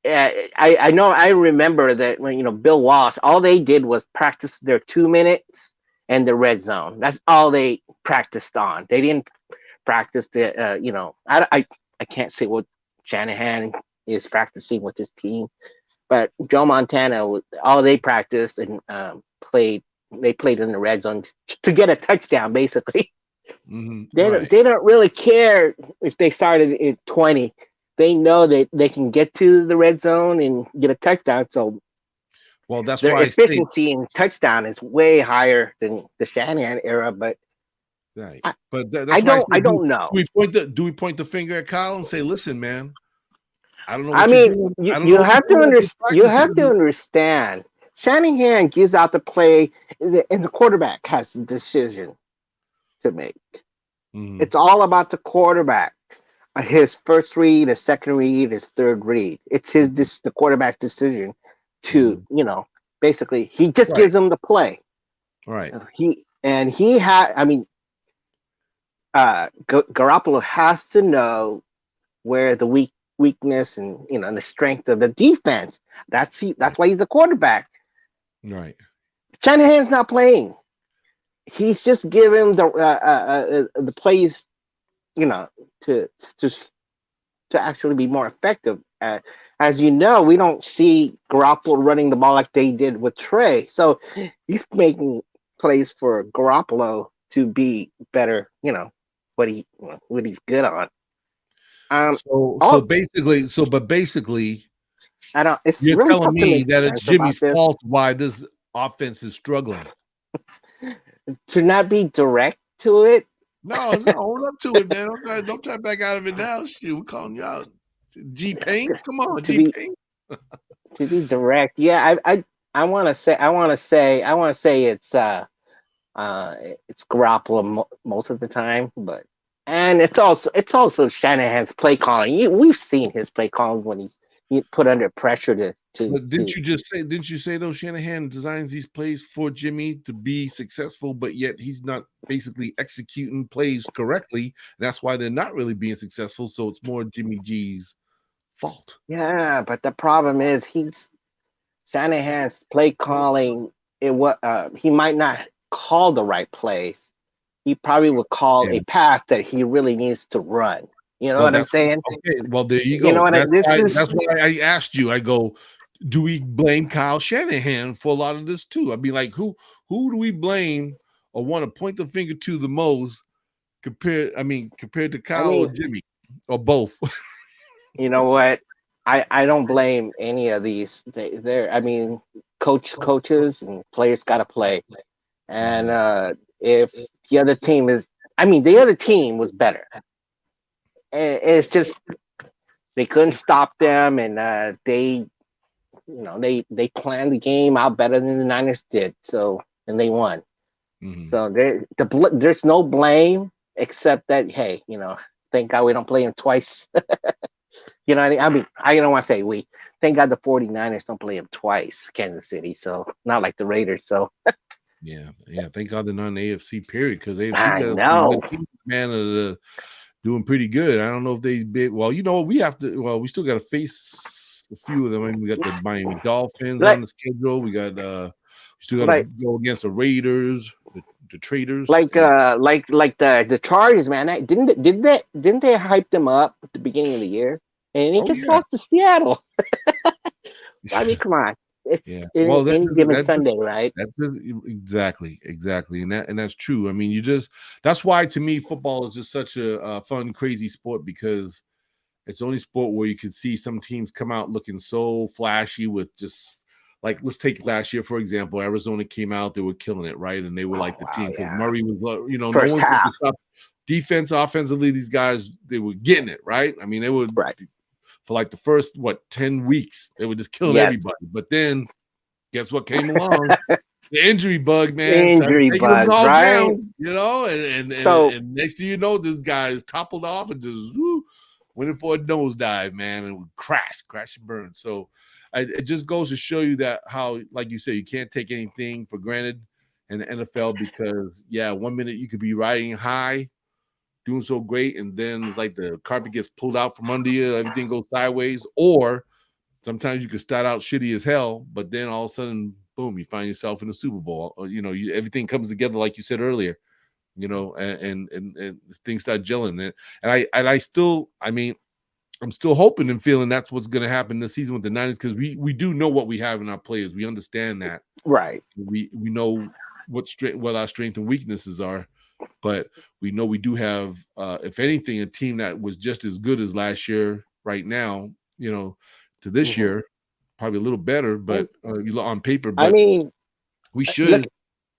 know. I remember that when Bill Walsh, all they did was practice their 2 minutes and the red zone. That's all they practiced on. They didn't practice the. I can't say what Shanahan is practicing with his team, but Joe Montana, all they practiced and played. They played in the red zone to get a touchdown, basically. They don't really care if they started at 20. They know that they can get to the red zone and get a touchdown. So, that's their why efficiency in touchdown is way higher than the Shanahan era. But right, I don't know. Do we point the finger at Kyle and say, "Listen, man, I don't know"? You have to understand. Shanahan gives out the play, and the quarterback has the decision to make. It's all about the quarterback. His first read, his second read, his third read. It's the quarterback's decision to, basically he just gives them the play. Right. Garoppolo has to know where the weakness and and the strength of the defense. That's why he's the quarterback. Right. Shanahan's not playing. He's just giving the plays, to actually be more effective. As you know, we don't see Garoppolo running the ball like they did with Trey. So he's making plays for Garoppolo to be better. What he's good on. Basically. I don't. You're really telling me that it's Jimmy's fault why this offense is struggling. To not be direct to it, No, hold up to it, man. Don't try back out of it now. Shoot, we're calling you out. G Paint, come on, G Paint. To be direct, yeah, I want to say it's Garoppolo most of the time, but and it's also Shanahan's play calling. We've seen his play calling when he's put under pressure to. But didn't you say though Shanahan designs these plays for Jimmy to be successful, but yet he's not basically executing plays correctly. That's why they're not really being successful. So it's more Jimmy G's fault. Yeah, but the problem is Shanahan's play calling. He might not call the right plays. He probably would call a pass that he really needs to run. You know what I'm saying? Okay, well there you go. You know that's why I asked you. I go, do we blame Kyle Shanahan for a lot of this too? I'd be like, who do we blame or want to point the finger to the most compared to Kyle or Jimmy or both? You know what? I don't blame any of these. Coaches and players got to play. And if the other team the other team was better. It's just they couldn't stop them, and they planned the game out better than the Niners did. So and they won. Mm-hmm. So there's no blame except that thank God we don't play them twice. You know what I mean? I don't want to say we. Thank God the 49ers don't play them twice, Kansas City. So not like the Raiders. So yeah. Thank God they're not in AFC period because AFC got doing pretty good. I don't know if they big. Well, we have to. Well, we still got to face a few of them. I mean, we got the Miami Dolphins on the schedule. We got we still got to go against the Raiders, the Traders. Like the Chargers, man. Didn't they hype them up at the beginning of the year? And he just lost to Seattle. I mean, come on. It's any given Sunday, right? That's exactly, and that's true. I mean, that's why to me football is just such a fun, crazy sport because it's the only sport where you can see some teams come out looking so flashy with just like let's take last year for example. Arizona came out, they were killing it, right? And they were the team because Murray was, first no half. Defense, offensively, these guys they were getting it right. I mean, they would for the first 10 weeks they were just killing everybody. But then guess what came along? The injury bug, man. Injury bug, right? Down, and next thing you know, this guy is toppled off and just went in for a nosedive, man, and would crash and burn. So it just goes to show you that how, like you said, you can't take anything for granted in the NFL because 1 minute you could be riding high, doing so great, and then the carpet gets pulled out from under you, everything goes sideways, or sometimes you can start out shitty as hell, but then all of a sudden, boom, you find yourself in the Super Bowl. Everything comes together like you said earlier, and things start gelling. I'm still hoping and feeling that's what's going to happen this season with the Niners because we do know what we have in our players. We understand that. Right. We know what our strengths and weaknesses are. But we know we do have, if anything, a team that was just as good as last year right now, to this year, probably a little better, but on paper. But we should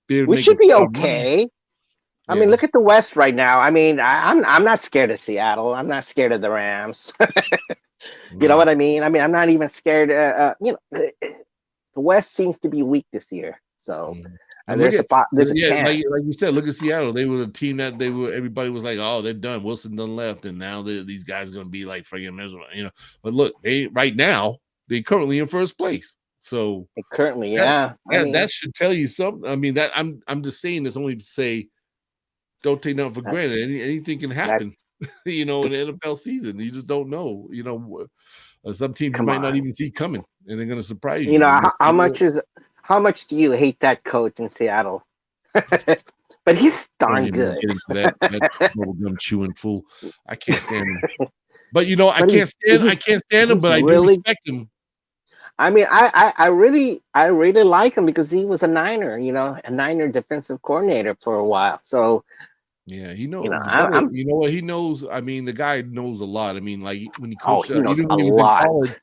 be able to we should be okay. I mean, look at the West right now. I mean, I'm not scared of Seattle. I'm not scared of the Rams. You know what I mean? I mean, I'm not even scared. The West seems to be weak this year. So. And like you said, look at Seattle. They were a team that everybody was like, oh, they're done. Wilson done left, and now these guys are going to be like freaking miserable, But look, right now they're currently in first place. So currently, that should tell you something. I mean, that I'm just saying this only to say, don't take nothing for granted. Anything can happen, in the NFL season. You just don't know. Some teams you might not even see coming, and they're going to surprise you. How much do you hate that coach in Seattle? But he's darn good. Getting to that bubblegum chewing fool. I can't stand him. But I can't stand him, but I do respect him. I mean, I really like him because he was a Niner, a Niner defensive coordinator for a while. So yeah, he knows. You know what he knows? I mean, the guy knows a lot. I mean, like when he coached, he knows even when he was lot. in college.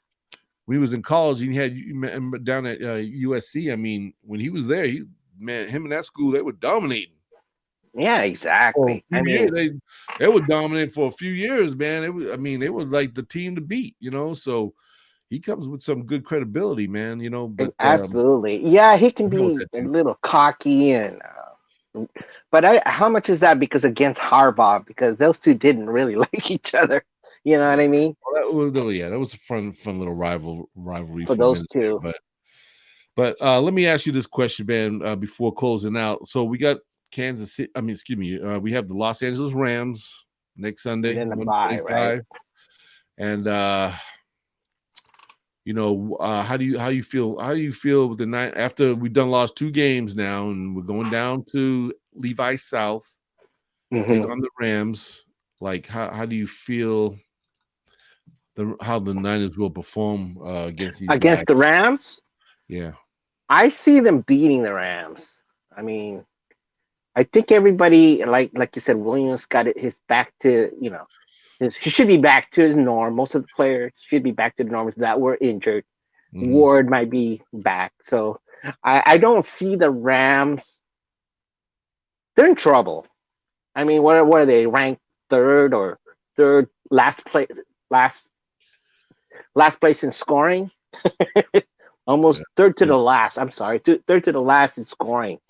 When he was in college, he had down at USC. I mean, when he was there, him and that school, they were dominating. Yeah, exactly. I mean, they were dominant for a few years, man. They were like the team to beat, So he comes with some good credibility, man. But absolutely, yeah, he can be a little cocky but how much is that because against Harbaugh? Because those two didn't really like each other. You know what I mean? Well, that was a fun little rivalry for those two. But let me ask you this question, man, before closing out. So we got Kansas City. We have the Los Angeles Rams next Sunday, and then the bye, right? And how do you feel? How do you feel with the night after we've lost 2 games now, and we're going down to Levi South, take on the Rams? Like, how do you feel? How the Niners will perform against the Rams? Yeah, I see them beating the Rams. I mean, I think everybody, like you said, Williams got his back to he should be back to his norm. Most of the players should be back to the norms that were injured. Ward might be back, so I don't see the Rams. They're in trouble. I mean, what are they ranked third last place in scoring? Almost third to the last. I'm sorry, third to the last in scoring.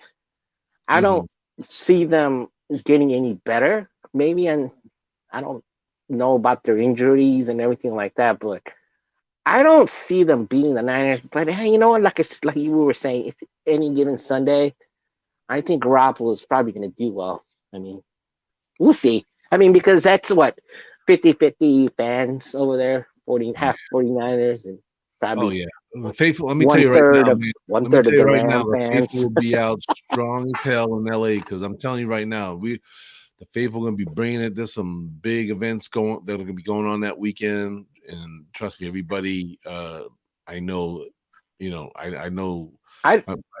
I don't see them getting any better. Maybe, and I don't know about their injuries and everything like that, but I don't see them beating the Niners. But hey, you know what? Like you were saying, if any given Sunday, I think Garoppolo is probably going to do well. I mean, we'll see. I mean, because that's what 50-50 fans over there, 49ers, and probably. The faithful. Let me tell you right now, man. One third of the Ram the fans faithful will be out strong as hell in LA because I'm telling you right now, the faithful are going to be bringing it. There's some big events that are going to be going on that weekend, and trust me, everybody. I know, I know.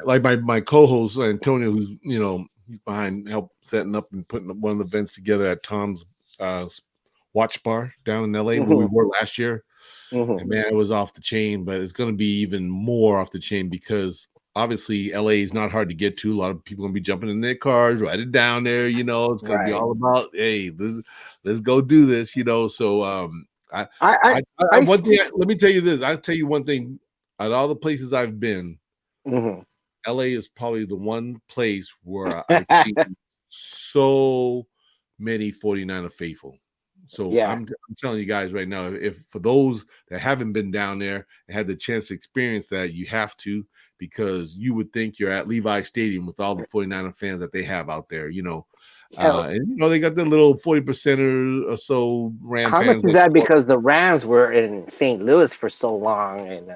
Like my co-host Antonio, who's he's behind help setting up and putting one of the events together at Tom's Watch Bar down in LA where we were last year. And man, it was off the chain, but it's going to be even more off the chain because obviously LA is not hard to get to. A lot of people are going to be jumping in their cars, riding down there. It's going to be all about, hey, let's go do this. So one thing. Let me tell you this. I'll tell you one thing. At all the places I've been, LA is probably the one place where I've seen so many 49er faithful. So I'm telling you guys right now, if for those that haven't been down there and had the chance to experience that, you have to, because you would think you're at Levi Stadium with all the 49er fans that they have out there, and they got the little 40% or so Ram fans. How much is that because the Rams were in St. Louis for so long, and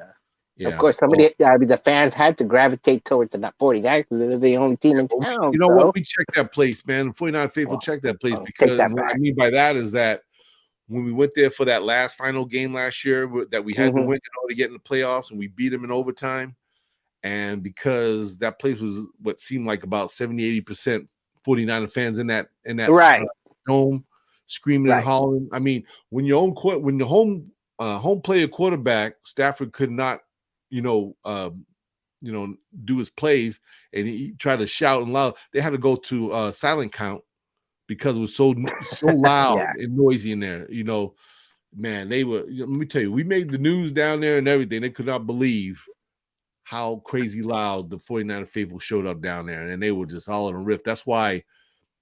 of course the fans had to gravitate towards the 49ers because they're the only team in town. What? We checked that place, man. 49 faithful checked that place because what I mean by that is that when we went there for that last final game last year that we had to win in order to get in the playoffs, and we beat them in overtime, and because that place was what seemed like about 70-80% 49er fans in that dome screaming and hollering. I mean, when the home player quarterback Stafford could not do his plays, and he tried to shout and loud. They had to go to silent count because it was so loud and noisy in there. Man, they were. Let me tell you, we made the news down there and everything. They could not believe how crazy loud the 49er faithful showed up down there, and they were just all in a riff. That's why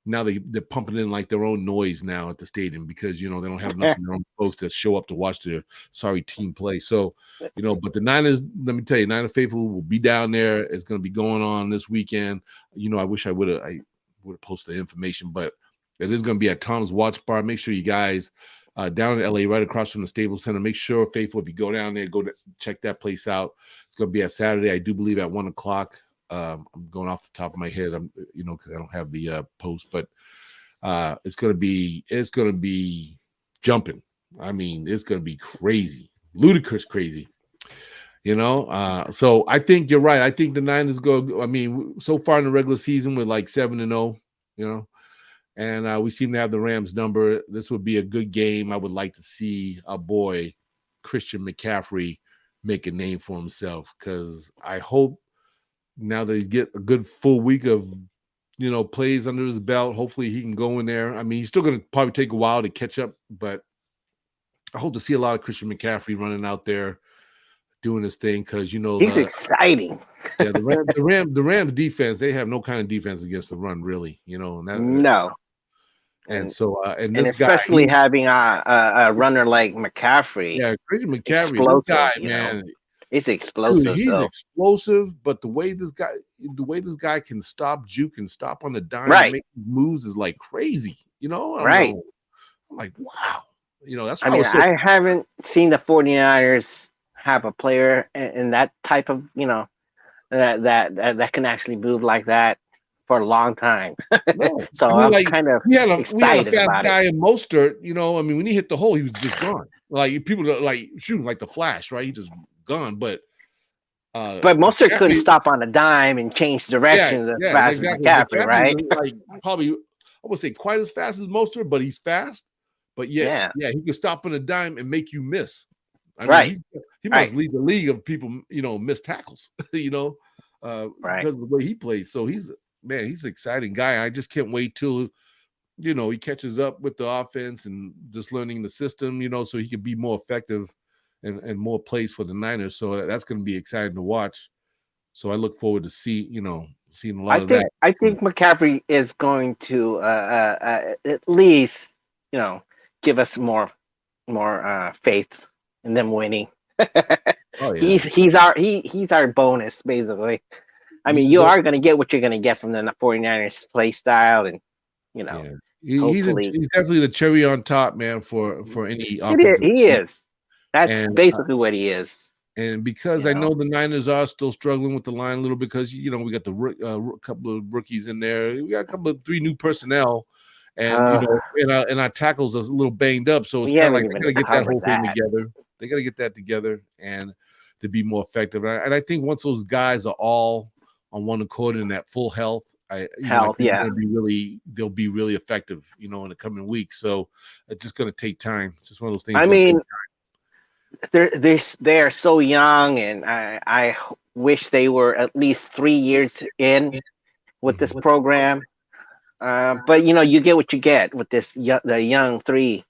now they're pumping in like their own noise now at the stadium because they don't have enough of their own folks that show up to watch their sorry team play. So but the Niners, let me tell you, Niner faithful will be down there. It's going to be going on this weekend. I wish I would have posted the information, but it is going to be at Tom's Watch Bar. Make sure you guys down in LA, right across from the Staples Center. Make sure, faithful, if you go down there, check that place out. It's going to be at Saturday, I do believe, at 1:00. I'm going off the top of my head, because I don't have the post, but it's going to be jumping. I mean, it's going to be crazy, ludicrous crazy. So I think you're right. I think the Niners go. I mean, so far in the regular season, we're like 7-0. And we seem to have the Rams number. This would be a good game. I would like to see our boy Christian McCaffrey make a name for himself, because I hope now that he get a good full week of plays under his belt. Hopefully he can go in there. I mean, he's still going to probably take a while to catch up, but I hope to see a lot of Christian McCaffrey running out there doing his thing because he's exciting. Yeah, the Rams defense, they have no kind of defense against the run, really. No. And so and this especially guy, having a runner like McCaffrey. Yeah, Christian McCaffrey, this guy, man, it's explosive. Dude, he's explosive, but the way this guy can stop, juke, and stop on the dime, right, and make moves is like crazy. Right. I'm like, wow. That's why I haven't seen the 49ers have a player in that type of, that can actually move like that for a long time. No. So I'm kind of we had a fast guy in Mostert, when he hit the hole, he was just gone. Like people are like shooting like the Flash, right? He just gone. But Mostert couldn't stop on a dime and change directions as fast as McCaffrey, right? Like probably, I would say quite as fast as Mostert, but he's fast. But he can stop on a dime and make you miss. Right. He must lead the league of people, miss tackles, because of the way he plays. So he's an exciting guy. I just can't wait till, he catches up with the offense and just learning the system, so he can be more effective and more plays for the Niners. So that's going to be exciting to watch. So I look forward to seeing a lot of that. I think McCaffrey is going to at least, give us more faith in them winning. Oh, yeah. He's our bonus, basically. I mean, you are going to get what you're going to get from the 49ers play style, and he's definitely the cherry on top, man, for any offensive. He is. That's basically what he is. And because I know the Niners are still struggling with the line a little, because we got the couple of rookies in there. We got three new personnel, and and our tackles are a little banged up. So it's kind of like they got to get that whole thing together. They got to get that together and to be more effective. And I think once those guys are all on one accord and at full health, they'll be really effective, in the coming weeks. So it's just going to take time. It's just one of those things. I mean, they are so young, and I wish they were at least 3 years in with this program. But you get what you get with the young three.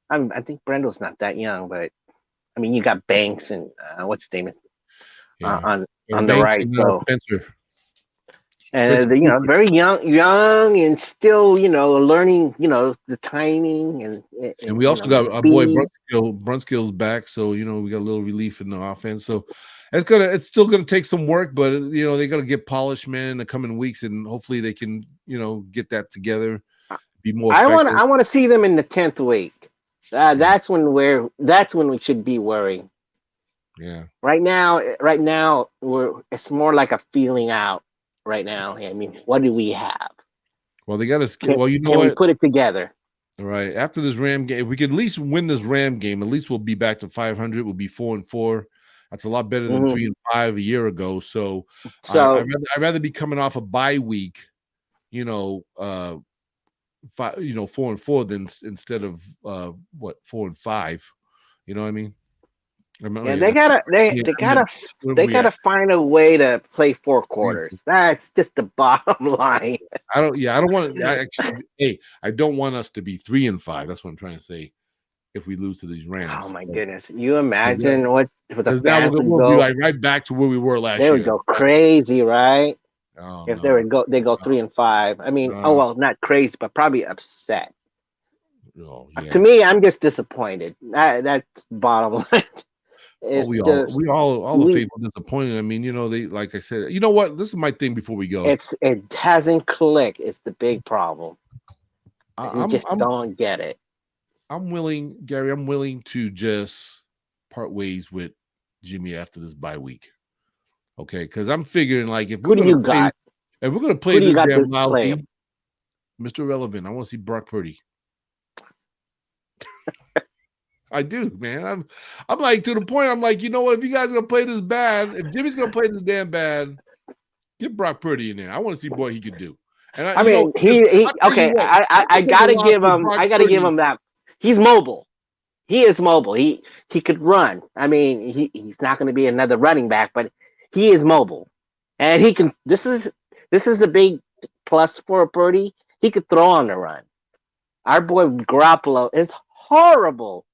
I think Brendel's not that young, but I mean, you got Banks and what's his name on the right. So Spencer. And very young and still, learning, the timing and we also got our boy Brunskill's back, so we got a little relief in the offense. So it's still gonna take some work, but they gotta get polished, man, in the coming weeks, and hopefully they can get that together, be more effective. I want to see them in the 10th week. That's when we should be worrying. Yeah. Right now it's more like a feeling out. Right now, I mean, what do we have? Well, they got to. Can we put it together? All right. After this Ram game, if we could at least win this Ram game, at least we'll be back to 500. We'll be 4-4. That's a lot better than 3-5 a year ago. So I'd rather be coming off a bye week, 4-4 than instead of 4-5. You know what I mean? Yeah, they gotta find a way to play 4 quarters. That's just the bottom line. I don't want to. I don't want us to be 3-5. That's what I'm trying to say. If we lose to these Rams, oh my goodness, you imagine what the fans would go, be like right back to where we were last year. They would go crazy, right? If they go 3-5. I mean, not crazy, but probably upset. Oh, yeah. To me, I'm just disappointed. That's bottom line. We all the faithful disappointed. I mean, they, like I said, you know what? This is my thing before we go. It hasn't clicked. It's the big problem. I don't get it. I'm willing, Gary. I'm willing to just part ways with Jimmy after this bye week. Okay, because I'm figuring like if we're going to play this damn lousy, Mr. Relevant, I want to see Brock Purdy. I do, man. I'm like, to the point. I'm like, you know what? If you guys are gonna play this bad, if Jimmy's gonna play this damn bad, get Brock Purdy in there. I want to see what he could do. And I mean, I gotta give him that. He's mobile. He is mobile. He could run. I mean, he's not going to be another running back, but he is mobile, and he can. This is the big plus for Purdy. He could throw on the run. Our boy Garoppolo is horrible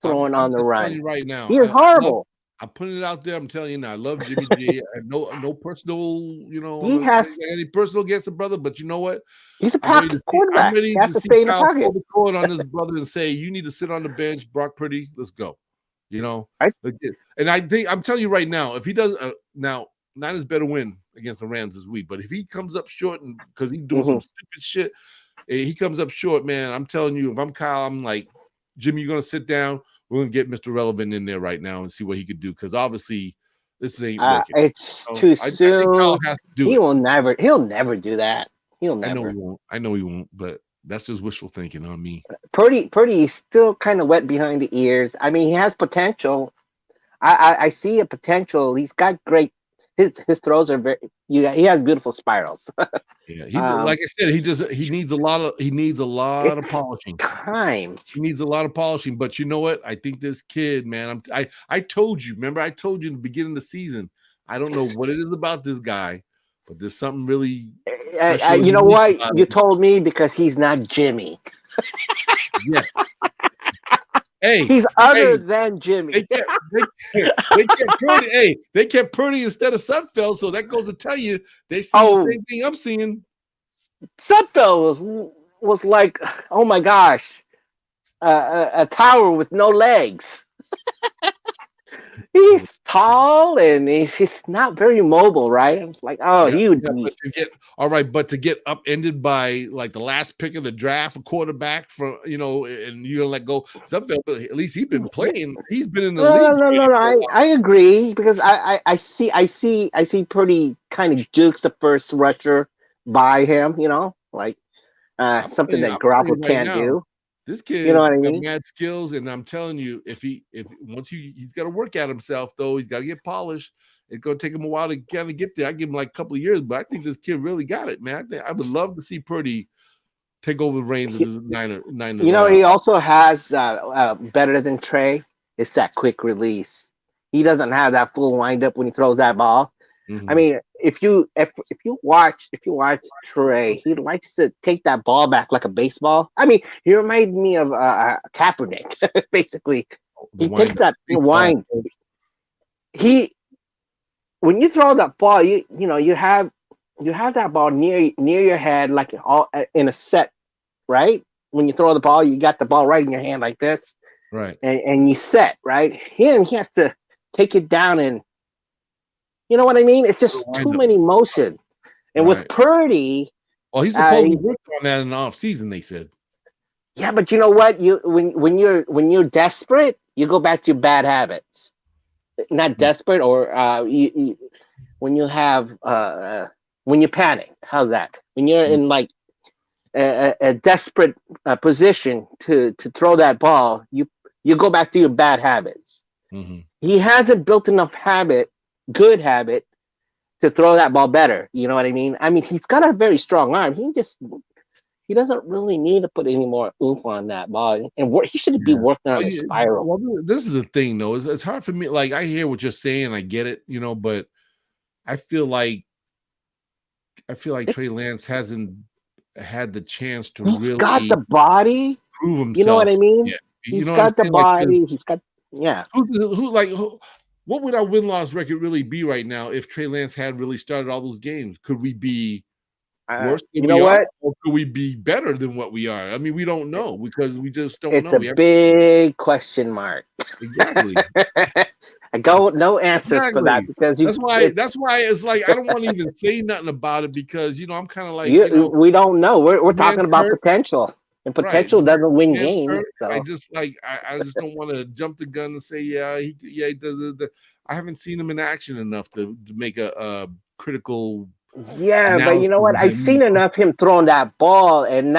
throwing on the run. Telling you right now, he is horrible. I'm putting it out there. I'm telling you now. I love Jimmy G. I have no personal, he has any personal against the brother, but you know what? He's a pocket quarterback. I'm ready to see Kyle pull the cord on this brother and say, "You need to sit on the bench, Brock Purdy. Let's go." And I think I'm telling you right now, if he does now, Niners better win against the Rams this week. But if he comes up short and because he's doing some stupid shit, he comes up short, man. I'm telling you, if I'm Kyle, I'm like, Jimmy, you're gonna sit down. We're gonna get Mr. Relevant in there right now and see what he could do because obviously this ain't working. It's too soon. I think Kyle has to do He'll never do that. He'll never. I know he won't, but that's just wishful thinking on me. Purdy is still kind of wet behind the ears. I mean, he has potential. I see a potential. He's got great. His throws are very. He has beautiful spirals. Yeah, like I said, he needs a lot of polishing. Time. He needs a lot of polishing. But you know what? I think this kid, man. I told you. Remember, I told you in the beginning of the season. I don't know what it is about this guy, but there's something really. You know what? You told me because he's not Jimmy. Yes. Hey, he's other than Jimmy. They kept Purdy. Hey, they kept Purdy instead of Sudfeld, so that goes to tell you they see the same thing I'm seeing. Sudfeld was like, oh my gosh, a tower with no legs. He's tall and he's not very mobile, right? I was like, but to get upended by like the last pick of the draft, a quarterback from and you're gonna let go. Sudfeld, at least he's been playing. He's been in the league. No. I agree because I see Purdy kind of jukes the first rusher by him. Something that Garoppolo can't do. This kid, mad skills, and I'm telling you, if he's got to work at himself, though, he's got to get polished. It's going to take him a while to kind of get there. I give him like a couple of years, but I think this kid really got it, man. I would love to see Purdy take over the reins of the Niner. He also has better than Trey. It's that quick release. He doesn't have that full windup when he throws that ball. Mm-hmm. I mean, if you watch Trey, he likes to take that ball back like a baseball. I mean, he reminded me of Kaepernick, basically. He takes that wind. When you throw that ball, you have that ball near your head, like all in a set, right? When you throw the ball, you got the ball right in your hand like this, right? And you set, right? He has to take it down and. You know what I mean? It's just too many motion. And with Purdy, he's supposed to work on that in the off season. They said. Yeah, but you know what? When you're desperate, you go back to your bad habits. Not desperate, or when you have when you panic. How's that? When you're in like a desperate position to throw that ball, you go back to your bad habits. Mm-hmm. He hasn't built enough good habit to throw that ball better. You know what I mean? I mean, he's got a very strong arm. He doesn't really need to put any more oomph on that ball, and he should be working on his spiral. Well, this is the thing, though. It's hard for me. Like, I hear what you're saying, I get it, but I feel like Trey Lance hasn't had the chance to he's really got the body, prove himself. You know what I mean? Yeah. He's got the body. He's got what would our win-loss record really be right now if Trey Lance had really started all those games? Could we be worse than we are, or could we be better than what we are? I mean, we don't know because we just don't know. It's a big question mark. Exactly. I got no answers for that because that's why it's like I don't want to even say nothing about it because I'm kind of like we don't know. We're talking about potential. And potential doesn't win games. So. I just don't want to jump the gun and say he does. I haven't seen him in action enough to make a critical. Yeah, but you know what? I've seen enough him throwing that ball and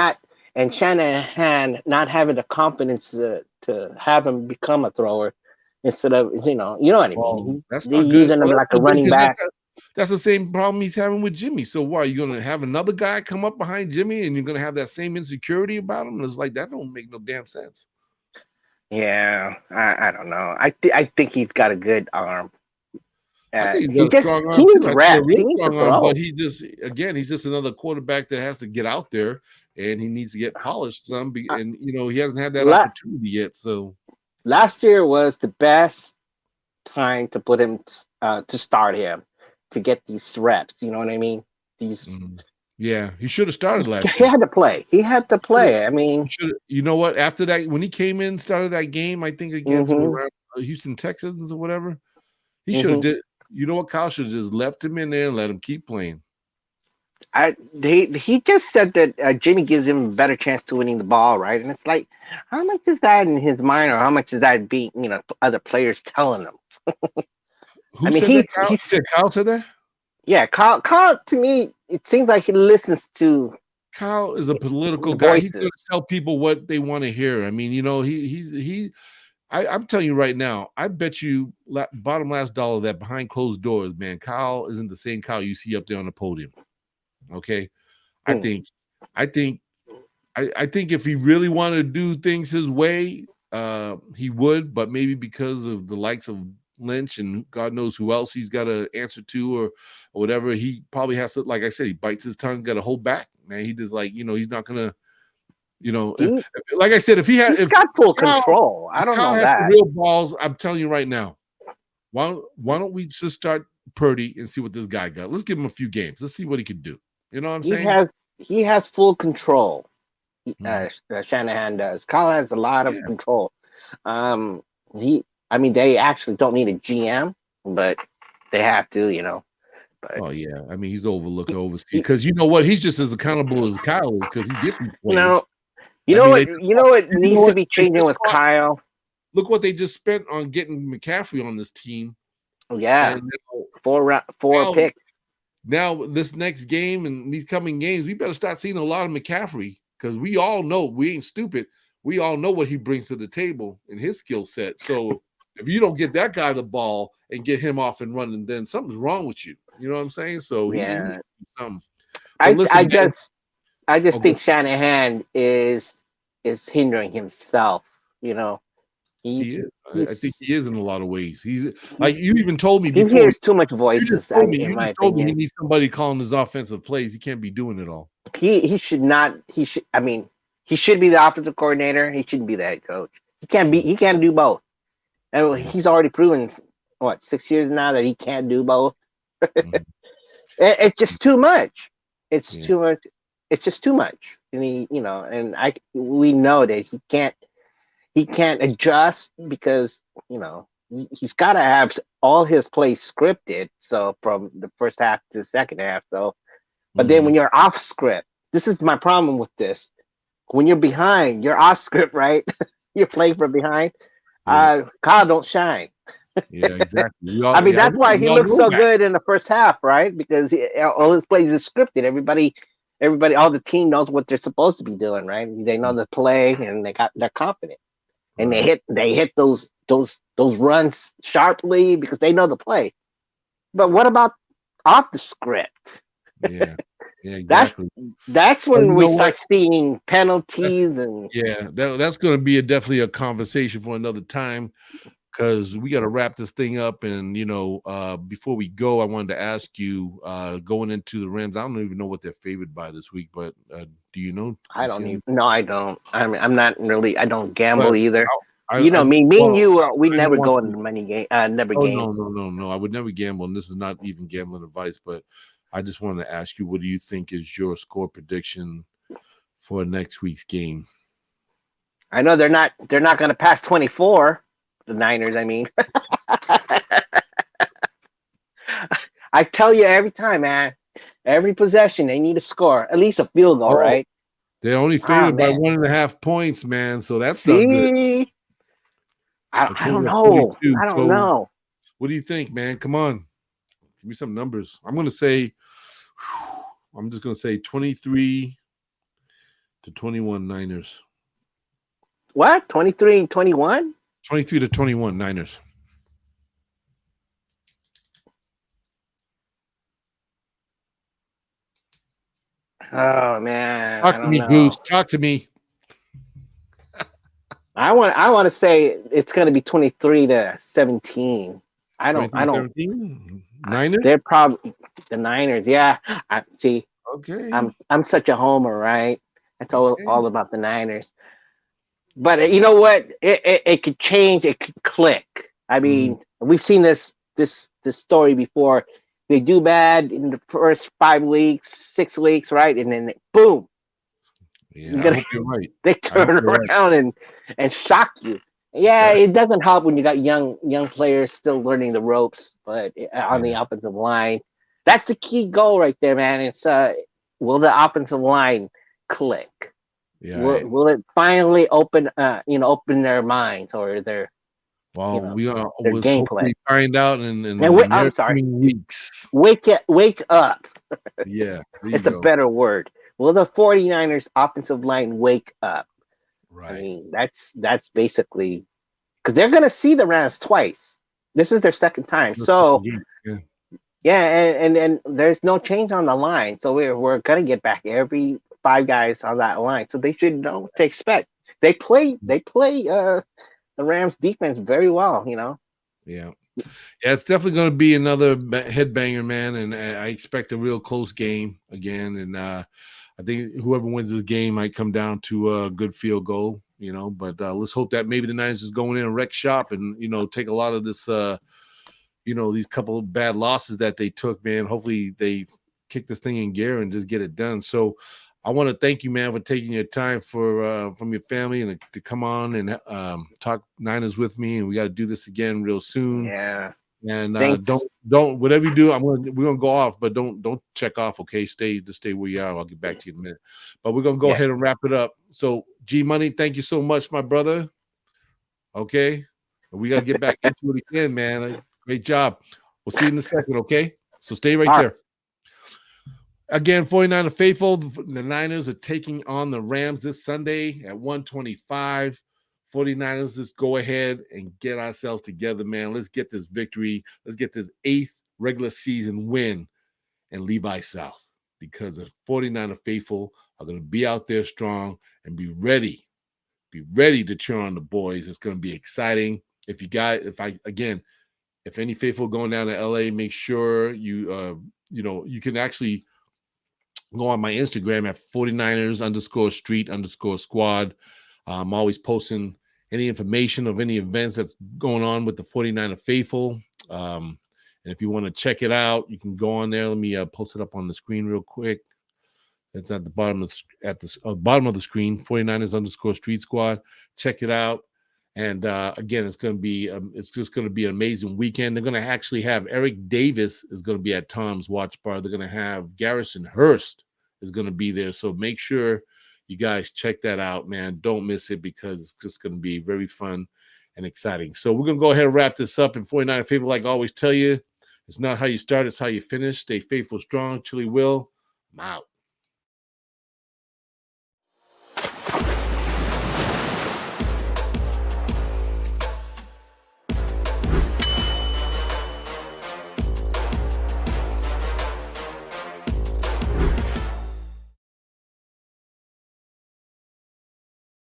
Shanahan not having the confidence to have him become a thrower instead of you know what I mean. That's he's using him like a running back. That's the same problem he's having with Jimmy. So why are you going to have another guy come up behind Jimmy and you're going to have that same insecurity about him? It's like that don't make no damn sense. Yeah, I don't know. I think he's got a good arm. I think he's got a strong arm. He needs reps. He needs to throw. But he's just another quarterback that has to get out there, and he needs to get polished some. And he hasn't had that opportunity yet. So last year was the best time to put him to start him to get these reps. You know what I mean? Yeah, he should have started last year. He had to play. I mean, you know what? After that, when he came in, started that game, I think against Houston Texans or whatever, he should have did. You know what? Kyle should have just left him in there and let him keep playing. He just said that Jimmy gives him a better chance to winning the ball, right? And it's like, how much is that in his mind, or how much is that being other players telling him? Who said that? Kyle said that? Yeah, Kyle. To me, it seems like he listens to. Kyle is a political guy. He's going to tell people what they want to hear. I mean, I'm telling you right now, I bet you bottom last dollar that behind closed doors, man, Kyle isn't the same Kyle you see up there on the podium. Okay, I think if he really wanted to do things his way, he would, but maybe because of the likes of Lynch and God knows who else he's got to answer to or whatever, he probably has to, like I said, he bites his tongue, got to hold back, man. He just he's not gonna, like I said, he's got full control. I don't know that. Real balls. I'm telling you right now. Why don't we just start Purdy and see what this guy got? Let's give him a few games. Let's see what he can do. You know what I'm saying? He has full control. Shanahan does. Kyle has a lot of control. They actually don't need a GM, but they have to, But, oh yeah, I mean he's overseas because you know what? He's just as accountable as Kyle is because he gets these players. You know what needs to be changing with Kyle. Look what they just spent on getting McCaffrey on this team. Oh yeah, and four picks. Now this next game and these coming games, we better start seeing a lot of McCaffrey because we all know we ain't stupid. We all know what he brings to the table in his skill set. So if you don't get that guy the ball and get him off and running, then something's wrong with you. You know what I'm saying? So yeah, I just think Shanahan is hindering himself. He is. I think he is in a lot of ways. He's like you even told me before. He hears too much voices. You just told me he needs somebody calling his offensive plays. He can't be doing it all. He should not. He should. I mean, he should be the offensive coordinator. He shouldn't be the head coach. He can't do both. And he's already proven 6 years now that he can't do both. It's just too much. It's too much. It's just too much. And we know that he can't adjust because he's got to have all his plays scripted. So from the first half to the second half. So, but then when you're off script, this is my problem with this. When you're behind, you're off script, right? You're playing from behind. Kyle don't shine. Yeah, exactly. That's why he looks so good in the first half, right? Because all his plays is scripted. Everybody, all the team knows what they're supposed to be doing, right? They know the play, and they're confident, and they hit those runs sharply because they know the play. But what about off the script? Yeah. Yeah, exactly. That's when we start seeing penalties that's going to be definitely a conversation for another time because we got to wrap this thing up. And before we go, I wanted to ask you going into the Rams. I don't even know what they're favored by this week, but do you know? I don't. I mean, I'm not really. I don't gamble either. Me and you, we never go into money game. Never game. No. I would never gamble, and this is not even gambling advice, but. I just wanted to ask you, what do you think is your score prediction for next week's game? I know they're not going to pass 24. The Niners, I mean. I tell you every time, man. Every possession, they need to score at least a field goal, right? They're only favored by 1.5 points, man. So that's not good. I don't know. I don't know. What do you think, man? Come on. Give me some numbers. I'm just going to say 23-21 Niners. What? 23-21? 23-21 Niners. Oh man. Talk to me, Goose. Talk to me. I want to say it's going to be 23-17. I don't. Niners? They're probably the Niners. Yeah. I see. Okay. I'm such a homer, right? It's all about the Niners. But you know what? It could change. It could click. I mean, we've seen this story before. They do bad in the first 5 weeks, 6 weeks, right? And then boom. Yeah, I hope you're right. They turn around and shock you. Yeah, it doesn't help when you got young players still learning the ropes, but on the offensive line, that's the key goal right there, man. It's will the offensive line click? Yeah. Will it finally open their minds or their we'll game plan? Find out in I'm sorry, weeks. Wake up. Yeah, it's a better word. Will the 49ers offensive line wake up? Right. I mean, that's basically because they're going to see the Rams twice. This is their second time. So, and there's no change on the line. So we're going to get back every 5 guys on that line. So they should know what to expect. They play the Rams defense very well, Yeah. Yeah, it's definitely going to be another headbanger, man. And I expect a real close game again. And I think whoever wins this game might come down to a good field goal, but let's hope that maybe the Niners just go in and wreck shop and, take a lot of this, these couple of bad losses that they took, man. Hopefully they kick this thing in gear and just get it done. So I want to thank you, man, for taking your time from your family and to come on and talk Niners with me. And we got to do this again real soon. Yeah. And don't whatever you do, we're gonna go off, but don't check off. Okay, stay where you are. I'll get back to you in a minute. But we're gonna go ahead and wrap it up. So G Money, thank you so much, my brother. Okay, we gotta get back into it again, man. Great job. We'll see you in a second. Okay, so stay right there. Again, 49er faithful. The Niners are taking on the Rams this Sunday at 1:25. 49ers, let's go ahead and get ourselves together, man. Let's get this victory. Let's get this 8th regular season win and Levi South, because the 49er faithful are going to be out there strong and be ready to cheer on the boys. It's going to be exciting. If any faithful going down to LA, make sure you can actually go on my Instagram at 49ers_street_squad. I'm always posting any information of any events that's going on with the 49er faithful. And if you want to check it out, you can go on there. Let me post it up on the screen real quick. It's at the bottom of the screen, 49ers_street squad. Check it out. And again, it's just going to be an amazing weekend. They're going to actually have Eric Davis is going to be at Tom's Watch Bar. They're going to have Garrison Hurst is going to be there. So make sure you guys check that out, man. Don't miss it, because it's just going to be very fun and exciting. So we're going to go ahead and wrap this up. In 49er faithful, like I always tell you, it's not how you start, it's how you finish. Stay faithful, strong. Chili Will, I'm out.